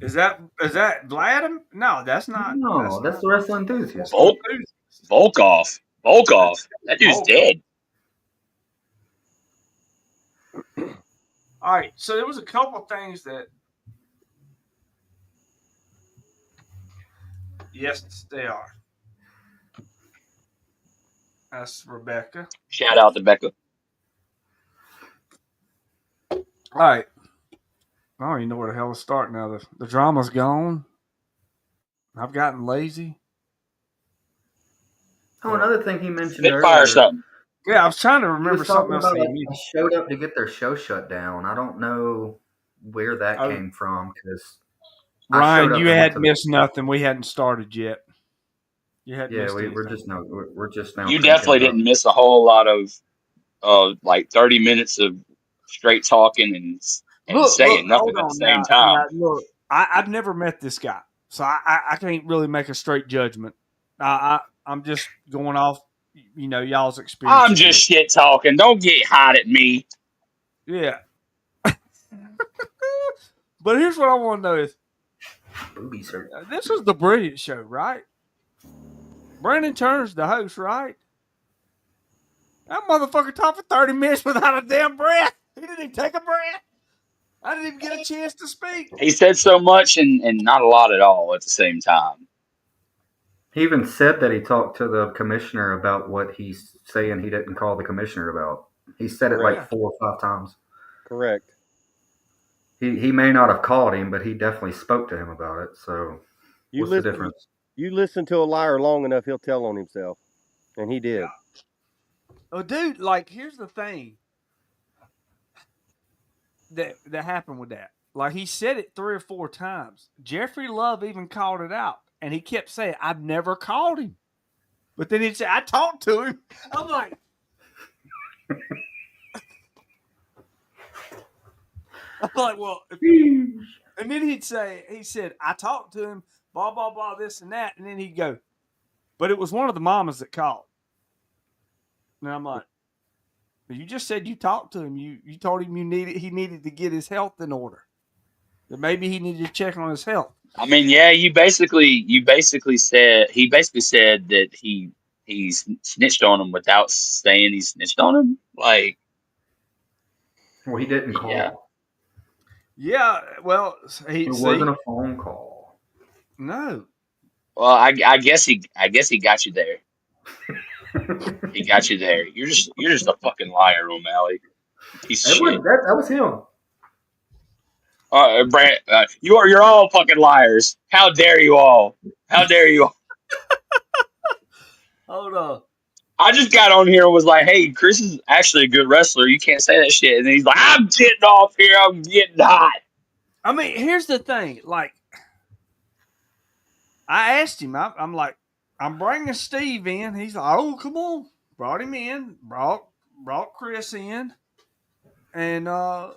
Is that Vladim? No, that's not. No, that's the wrestling enthusiast. Volk, Volkov. Volkov. That dude's Volkov. dead. All right, so there was a couple things that. Yes, they are. That's Rebecca. Shout out to Becca. All right. I don't even know where the hell to start now. The drama's gone. I've gotten lazy. Oh, another thing he mentioned Spitfire earlier. something. Yeah, I was trying to He remember was something talking else. about I showed up to get their show shut down. I don't know where that Oh. came from because Ryan, you hadn't missed nothing. We hadn't started yet. You hadn't missed anything. we're just now. You definitely didn't miss a whole lot of like 30 minutes of straight talking and saying nothing at the same time. Now, look, I've never met this guy, so I can't really make a straight judgment. I'm just going off, y'all's experience. I'm just shit talking. Don't get hot at me. Yeah. But here's what I want to know is, this was the Brilliant Show, right? Brandon Turner's the host, right? That motherfucker talked for 30 minutes without a damn breath. He didn't even take a breath. I didn't even get a chance to speak. He said so much and not a lot at all at the same time. He even said that he talked to the commissioner about what he's saying he didn't call the commissioner about. He said it like 4 or 5 times. Correct. He may not have called him, but he definitely spoke to him about it. So what's the difference? You listen to a liar long enough, he'll tell on himself. And he did. Yeah. Oh, dude, like, here's the thing that happened with that. Like, he said it 3 or 4 times. Jeffrey Love even called it out. And he kept saying, I've never called him. But then he'd say, I talked to him. I'm like, well, and then he said, I talked to him, blah, blah, blah, this and that. And then he'd go, but it was one of the mamas that called. And I'm like, you just said you talked to him. You told him he needed to get his health in order. That maybe he needed to check on his health. I mean, yeah, he basically said that he snitched on him without saying he snitched on him. Like, well, he didn't call. Yeah, well, it wasn't a phone call. No. Well, I guess he got you there. He got you there. You're just a fucking liar, O'Malley. Piece of shit. That was him. Brant, you're all fucking liars. How dare you all? How dare you all? Hold on. I just got on here and was like, hey, Chris is actually a good wrestler. You can't say that shit. And then he's like, I'm getting off here. I'm getting hot. I mean, here's the thing. Like, I asked him, I'm like, I'm bringing Steve in. He's like, oh, come on. Brought him in. Brought Chris in. And I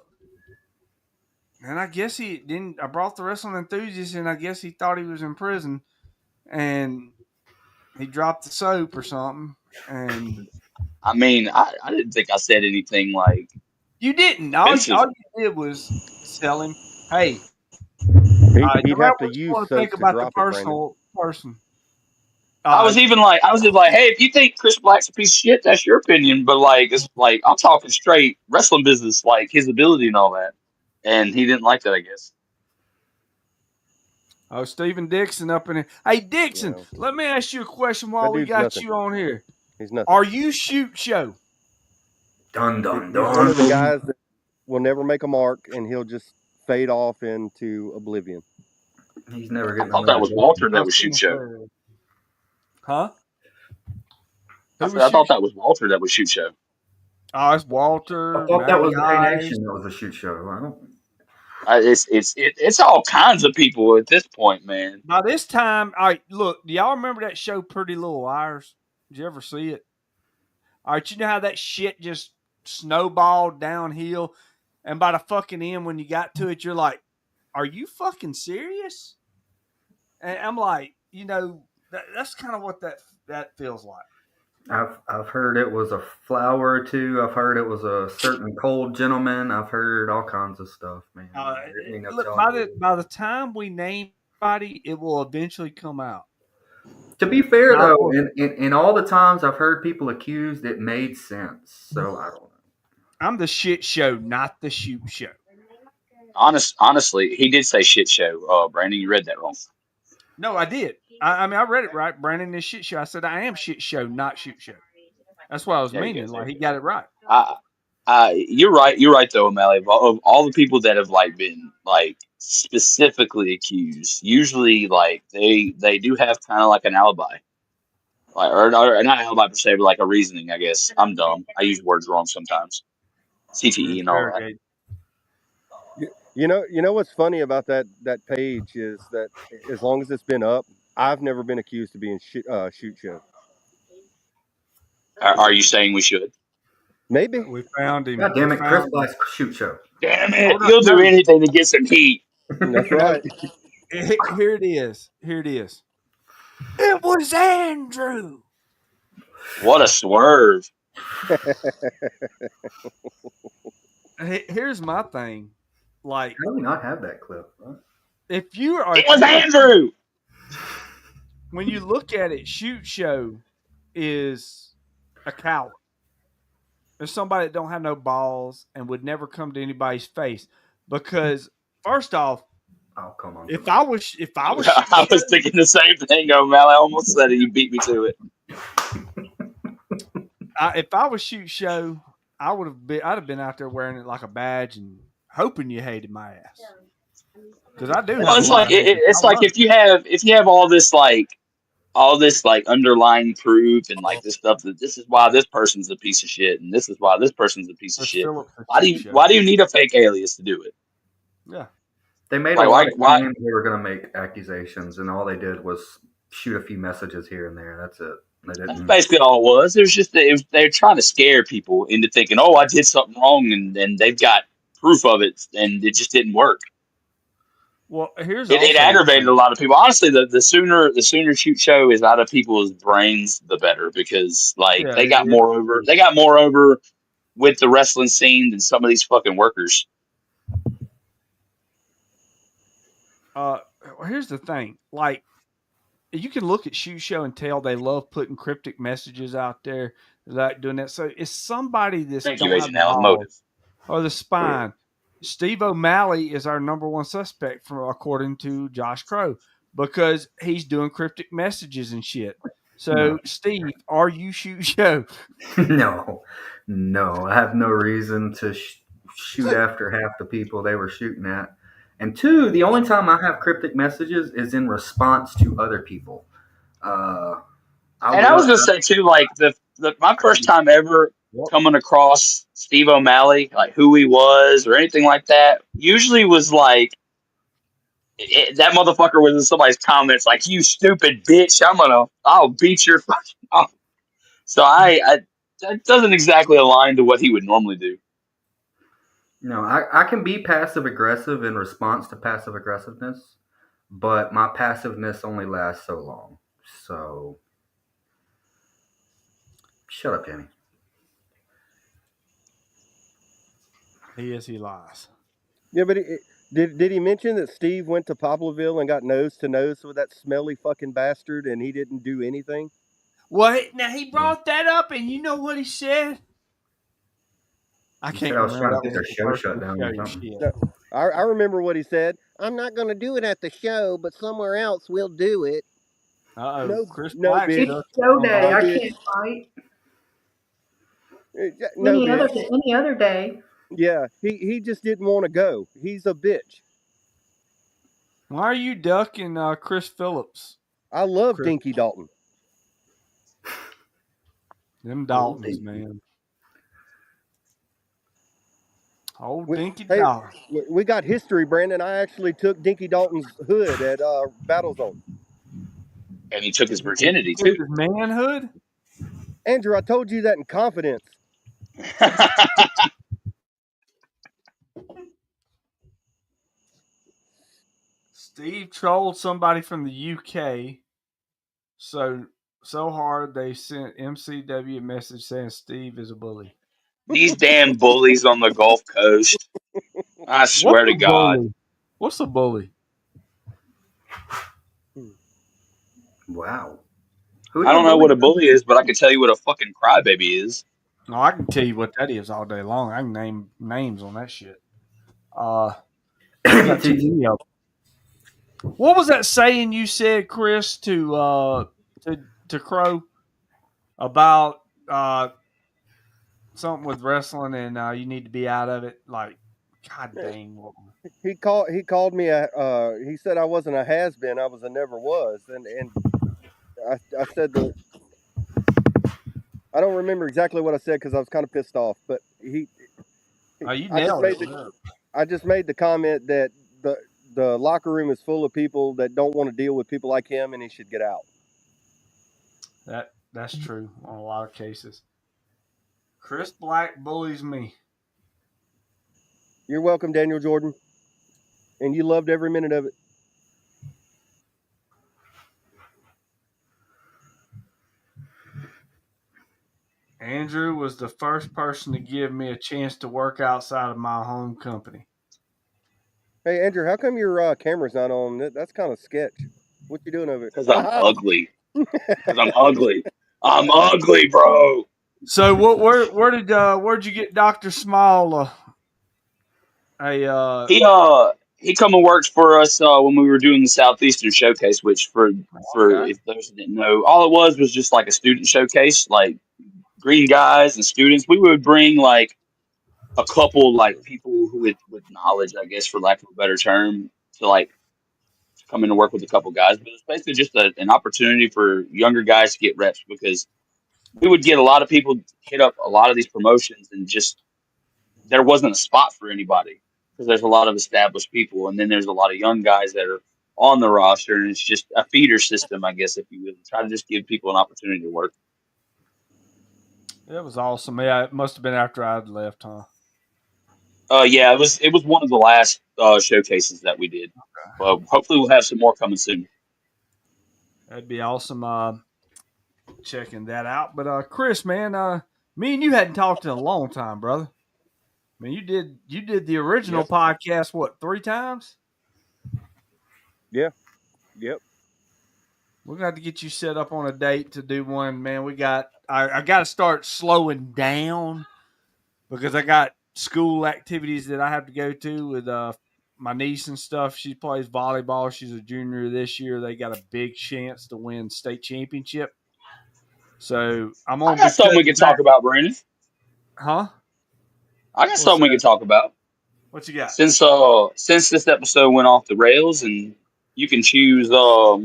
guess he didn't. I brought the wrestling enthusiast, and I guess he thought he was in prison, and he dropped the soap or something. And I mean, I didn't think I said anything like. You didn't. All you did was tell him, "Hey, he'd have to use soap think to about drop the personal person." I was even like, hey, if you think Chris Black's a piece of shit, that's your opinion. But like, it's like I'm talking straight wrestling business, like his ability and all that. And he didn't like that, I guess. Oh, Stephen Dixon up in here. Hey, Dixon, let me ask you a question while we got you on here. He's nothing. Are you Shoot Show? Dun, dun, dun. He's one of the guys that will never make a mark, and he'll just fade off into oblivion. He's never getting. I thought that was Walter that was Shoot Show. Huh? I thought that was Walter that was Shoot Show. Oh, it's Walter. I thought that was Ray Nation that was a Shoot Show. I don't. It's all kinds of people at this point, man. By this time, all right, look, do y'all remember that show Pretty Little Liars? Did you ever see it? All right, you know how that shit just snowballed downhill, and by the fucking end, when you got to it, you're like, "Are you fucking serious?" And I'm like, that's kind of what that feels like. I've heard it was a flower or two. I've heard it was a certain cold gentleman. I've heard all kinds of stuff, man. It ain't no Look, telling. by the time we name somebody, it will eventually come out. To be fair Not though, for- in all the times I've heard people accused, it made sense. So I don't know. I'm the shit show, not the shoot show. Honestly, he did say shit show. Brandon, you read that wrong. No, I did. I mean, I read it right. Brandon is shit show. I said I am shit show, not shoot show. That's what I was There you meaning. go. Like he got it right. You're right. You're right though, O'Malley. Of all the people that have like been like specifically accused, usually like they do have kind of like an alibi, like or not an alibi per se, but like a reasoning. I guess I'm dumb. I use words wrong sometimes. CTE and all that. Interrogate. You know what's funny about that page is that as long as it's been up, I've never been accused of being shoot show. Are you saying we should? Maybe. We found him. God damn We it, Chris found him. Black's shoot show. Damn it! Hold on, You'll do no. anything to get some heat. That's right. Here it is. Here it is. It was Andrew. What a swerve! Here's my thing. Like, How do we not have that clip? Huh? if you are, It was Andrew. when you look at it, shoot show is a coward. There's somebody that don't have no balls and would never come to anybody's face. Because first off, Oh, come on. if I was I was thinking the same thing, O'Malley. I almost said it. You beat me to it. if I was shoot show, I'd have been out there wearing it like a badge and hoping you hated my ass. Because I do. Well, it's like it's like if you have all this like underlying proof and like this stuff that this is why this person's a piece of shit and this is why this person's a piece of shit. Why do you need a fake alias to do it? Yeah. They made Like, a lot of why- claims they were going to make accusations, and all they did was shoot a few messages here and there. That's it. They That's didn't. basically all it was. It was just they're trying to scare people into thinking, oh, I did something wrong, and they've got proof of it, and it just didn't work. Well, It aggravated a lot of people. Honestly, the sooner shoot show is out of people's brains, the better, because like they got more over with the wrestling scene than some of these fucking workers. Here's the thing. Like, you can look at shoot show and tell they love putting cryptic messages out there, like doing that. So it's somebody that's Thank don't you, have Agent the Allen. balls Motive. or the spine. Steve O'Malley is our number one suspect, according to Josh Crowe, because he's doing cryptic messages and shit. So, No. Steve, are you shoot show? No. I have no reason to shoot after half the people they were shooting at. And two, the only time I have cryptic messages is in response to other people. I was gonna say too, like my first time ever coming across Steve O'Malley, like who he was or anything like that, usually was like that motherfucker was in somebody's comments like, "You stupid bitch, I'll beat your fucking." Off. So I that doesn't exactly align to what he would normally do. No, I can be passive aggressive in response to passive aggressiveness, but my passiveness only lasts so long. So, shut up, Jenny. He lies. Yeah, but did he mention that Steve went to Poplarville and got nose to nose with that smelly fucking bastard and he didn't do anything? Well, now he brought that up, and you know what he said? I He can't said I was remember. trying to get their show shut down or something. No, I remember what he said. I'm not going to do it at the show, but somewhere else we'll do it. Uh-oh. No, Chris no, Black bitch. stuff. show day. I can't fight. No, Any other day. Yeah, he just didn't want to go. He's a bitch. Why are you ducking Chris Phillips? I love Dinky Dalton. Them Daltons, man. Old Dinky Hey, Dalton. we got history, Brandon. I actually took Dinky Dalton's hood at Battlezone. And he took his virginity too. His manhood? Andrew, I told you that in confidence. Steve trolled somebody from the UK so hard they sent MCW a message saying Steve is a bully. These damn bullies on the Gulf Coast. I What's swear to a God. bully? What's a bully? Wow. Who do I you don't know bully? what a bully is, but I can tell you what a fucking crybaby is. No, I can tell you what that is all day long. I can name names on that shit. We got too many of them. What was that saying you said, Chris, to Crowe about something with wrestling and you need to be out of it? Like, god dang. He called me he said I wasn't a has been, I was a never was, and I said that I don't remember exactly what I said because I was kind of pissed off, but Oh, you I just nailed it. made the comment that the locker room is full of people that don't want to deal with people like him, and he should get out. That's true on a lot of cases. Chris Black bullies me. You're welcome, Daniel Jordan, and you loved every minute of it. Andrew was the first person to give me a chance to work outside of my home company. Hey, Andrew, how come your camera's not on? That's kind of sketch. What you doing over there? Because I'm ugly. Because I'm ugly. I'm ugly, bro. So where'd you get Dr. Small He come and worked for us when we were doing the Southeastern Showcase, which for okay. if those who didn't know, all it was just like a student showcase, like green guys and students. We would bring like a couple like people who with knowledge, I guess, for lack of a better term, to like come in and work with a couple guys. But it's basically just an opportunity for younger guys to get reps because we would get a lot of people hit up a lot of these promotions and just there wasn't a spot for anybody because there's a lot of established people and then there's a lot of young guys that are on the roster and it's just a feeder system, I guess, if you will. Try to just give people an opportunity to work. It was awesome. Yeah, it must have been after I'd left, huh? Yeah, it was one of the last showcases that we did. Well, hopefully we'll have some more coming soon. That'd be awesome. Checking that out. But Chris, man, me and you hadn't talked in a long time, brother. I mean, you did the original Yep. podcast what 3 times? Yeah. Yep. We're going to get you set up on a date to do one, man. I got to start slowing down because I got school activities that I have to go to with my niece and stuff. She plays volleyball. She's a junior this year. They got a big chance to win state championship. So I'm I gonna got be something we cutting can back. talk about, Brandon. Huh? I got What's something we that? can talk about. What you got? Since this episode went off the rails and you can choose how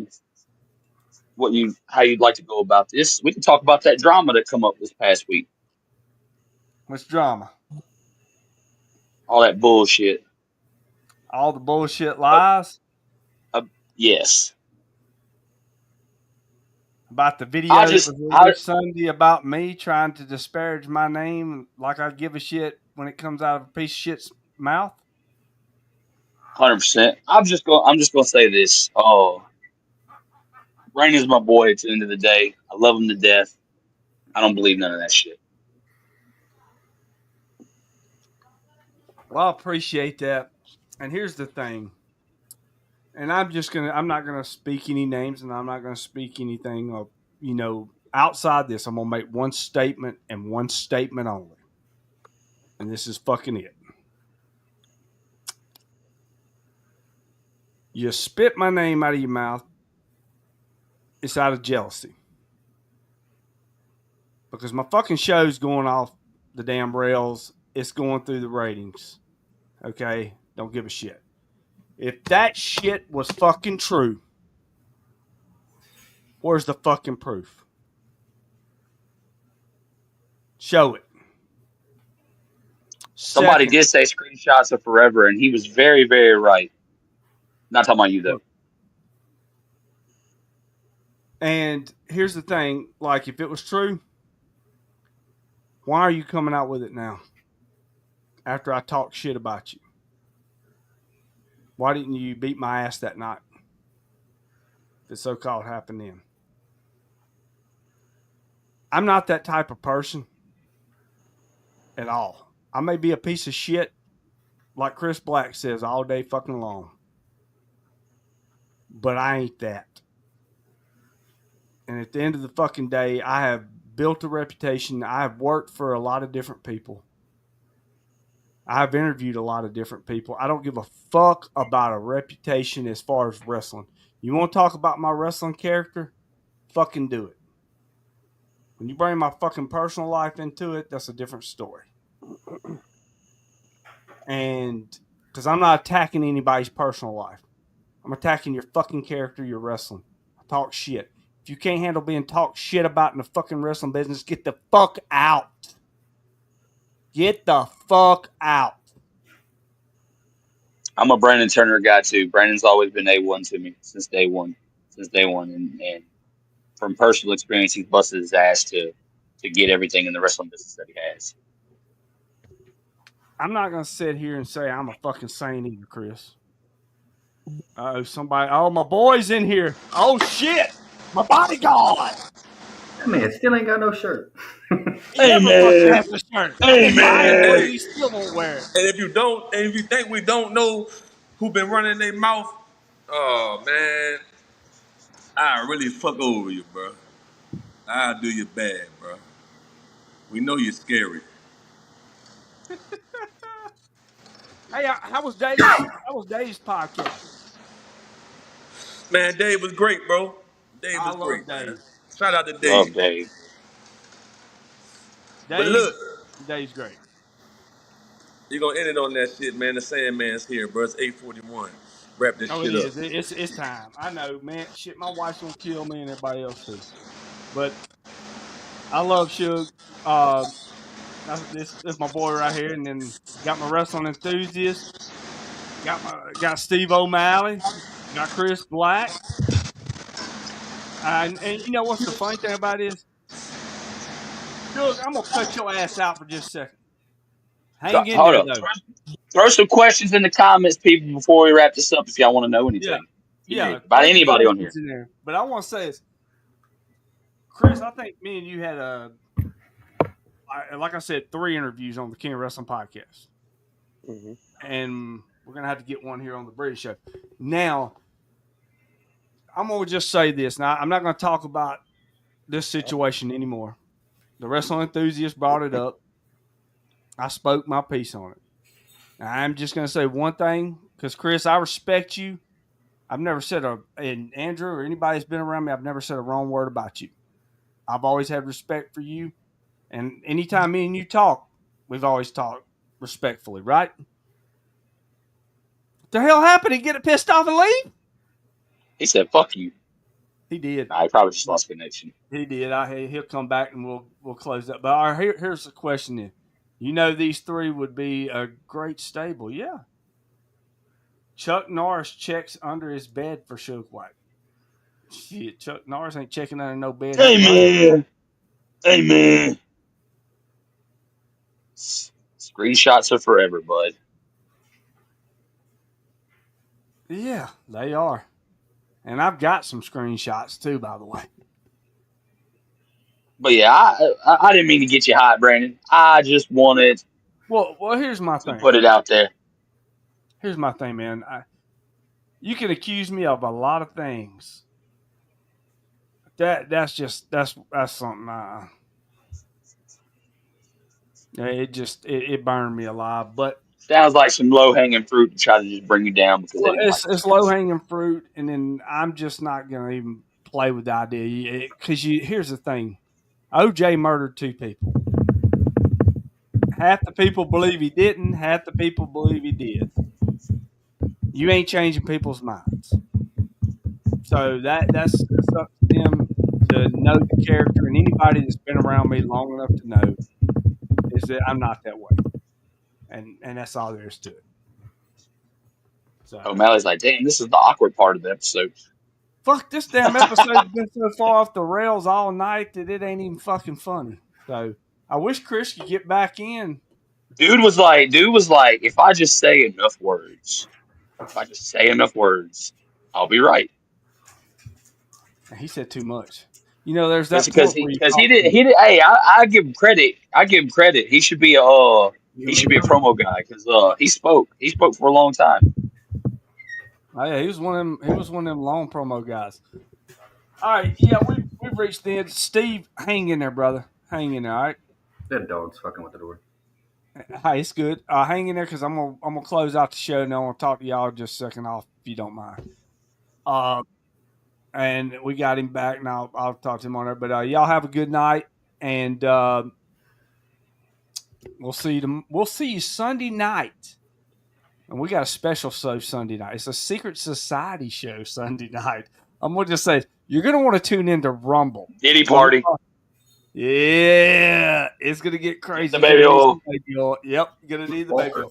you'd like to go about this, we can talk about that drama that come up this past week. What's drama? All that bullshit. All the bullshit Uh, lies yes. about the video I that just was I released Sunday about me trying to disparage my name like I give a shit when it comes out of a piece of shit's mouth. 100%. I'm just gonna say this. Oh, Brandon's my boy at the end of the day. I love him to death. I don't believe none of that shit. Well, I appreciate that. And here's the thing. And I'm not gonna speak any names and I'm not gonna speak anything of, outside this. I'm gonna make one statement and one statement only. And this is fucking it. You spit my name out of your mouth, it's out of jealousy. Because my fucking show's going off the damn rails. It's going through the ratings. Okay? Don't give a shit. If that shit was fucking true, where's the fucking proof? Show it. Somebody Second, did say screenshots are forever, and he was very, very right. Not talking about you though. and here's the thing, like if it was true, why are you coming out with it now? After I talk shit about you. Why didn't you beat my ass that night? The so-called happened then. I'm not that type of person at all. I may be a piece of shit, like Chris Black says, all day fucking long. But I ain't that. And at the end of the fucking day, I have built a reputation. I have worked for a lot of different people. I've interviewed a lot of different people. I don't give a fuck about a reputation as far as wrestling. You want to talk about my wrestling character? Fucking do it. When you bring my fucking personal life into it, that's a different story. And because I'm not attacking anybody's personal life, I'm attacking your fucking character, your wrestling. I talk shit. If you can't handle being talked shit about in the fucking wrestling business, get the fuck out. Get the fuck out. I'm a Brandon Turner guy too. Brandon's always been A1 to me since day one. And from personal experience, he's busted his ass to get everything in the wrestling business that he has. I'm not going to sit here and say I'm a fucking saint either, Chris. Somebody. Oh, my boy's in here. Oh, shit. My bodyguard. That man still ain't got no shirt. He never fucking has a shirt. I Hey didn't buy it for him. man. He still won't wear it. And if you think we don't know who been running their mouth, oh man, I really fuck over you, bro. I'll do you bad, bro. We know you're scary. Hey, how was Dave's? How was Dave's podcast? Man, Dave was great, bro. Dave I was love great, man. Dave. Shout out to Love Dave. Dave. But look, Dave's great. you're gonna end it on that shit, man. The Sandman's here, bro. It's 8:41. Wrap this Oh, it shit up. is. It's time. I know, man. Shit, my wife's gonna kill me and everybody else too. But I love Suge. This is my boy right here, and then got my wrestling enthusiast. Got Steve O'Malley. Got Chris Black. And you know what's the funny thing about this? Suge, I'm gonna cut your ass out for just a second. Hang in Hold there up. though. Throw some questions in the comments, people, before we wrap this up if y'all want to know Yeah, anything. yeah. About Throw some anybody on here. questions in there. But I want to say this, Chris. I think me and you had like I said, 3 interviews on the King of Wrestling podcast, and we're gonna have to get one here on the British show. Now, I'm gonna just say this. Now, I'm not gonna talk about this situation anymore. The wrestling enthusiast brought it up. I spoke my piece on it. Now, I'm just gonna say one thing, because Chris, I respect you. I've never said and Andrew or anybody that's been around me, I've never said a wrong word about you. I've always had respect for you. And anytime me and you talk, we've always talked respectfully, right? What the hell happened? He get it pissed off and leave? He said, "Fuck you." He did. Nah, he probably just lost connection. He did. He'll come back and we'll close up. But all right, here's the question then. You know these 3 would be a great stable. Yeah. Chuck Norris checks under his bed for Suge White. Shit, Chuck Norris ain't checking under no bed. Hey man. Screenshots are forever, bud. Yeah, they are. And I've got some screenshots too, by the way. But yeah, I didn't mean to get you hot, Brandon. I just wanted Well, here's my to thing. put it out there. Here's my thing, man. You can accuse me of a lot of things. That's something. It burned me alive. But Sounds like some low hanging fruit to try to just bring you down because they didn't like it's low hanging fruit, and then I'm just not gonna even play with the idea. Because here's the thing, OJ murdered 2 people. Half the people believe he didn't. Half the people believe he did. You ain't changing people's minds. So that's up to them to know the character, and anybody that's been around me long enough to know is that I'm not that way, and that's all there is to it. So O'Malley's like, damn, this is the awkward part of the episode. fuck, this damn episode's been so far off the rails all night that it ain't even fucking funny. So I wish Chris could get back in. Dude was like, if I just say enough words, If I just say enough words, I'll be right. He said too much. You know, there's Because that point where you he talk did too he much. did. Hey, I give him credit. I give him credit. He should be a promo guy because he spoke for a long time. Oh, yeah, he was one of them. He was one of them long promo guys. All right, yeah, we've reached the end. Steve, hang in there, brother. Hang in there. All right. That dog's fucking with the door. Hey, it's good. Hang in there because I'm gonna close out the show and I want to talk to y'all just a second off if you don't mind. And we got him back now. I'll talk to him on there. But y'all have a good night, and we'll see you. We'll see you Sunday night. And we got a special show Sunday night. It's a secret society show Sunday night. I'm gonna just say you're gonna want to tune in to Rumble. Diddy party. Yeah, it's gonna get crazy. The baby oil. Yep, gonna need the baby oil.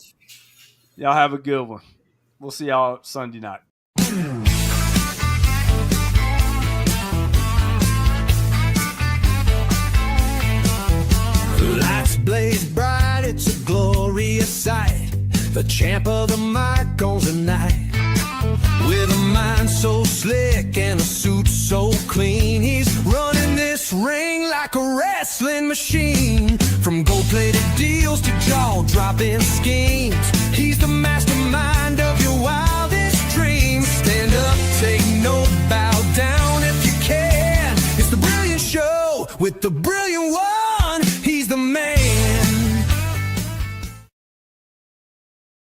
Y'all have a good one. We'll see y'all Sunday night. Lights blaze bright, it's a glorious sight. The champ of the mic owns the night. With a mind so slick and a suit so clean, he's running this ring like a wrestling machine. From gold-plated deals to jaw-dropping schemes, he's the mastermind of your wildest dreams. Stand up, take note, bow down if you can. It's the Brilliant Show with the Brilliant One.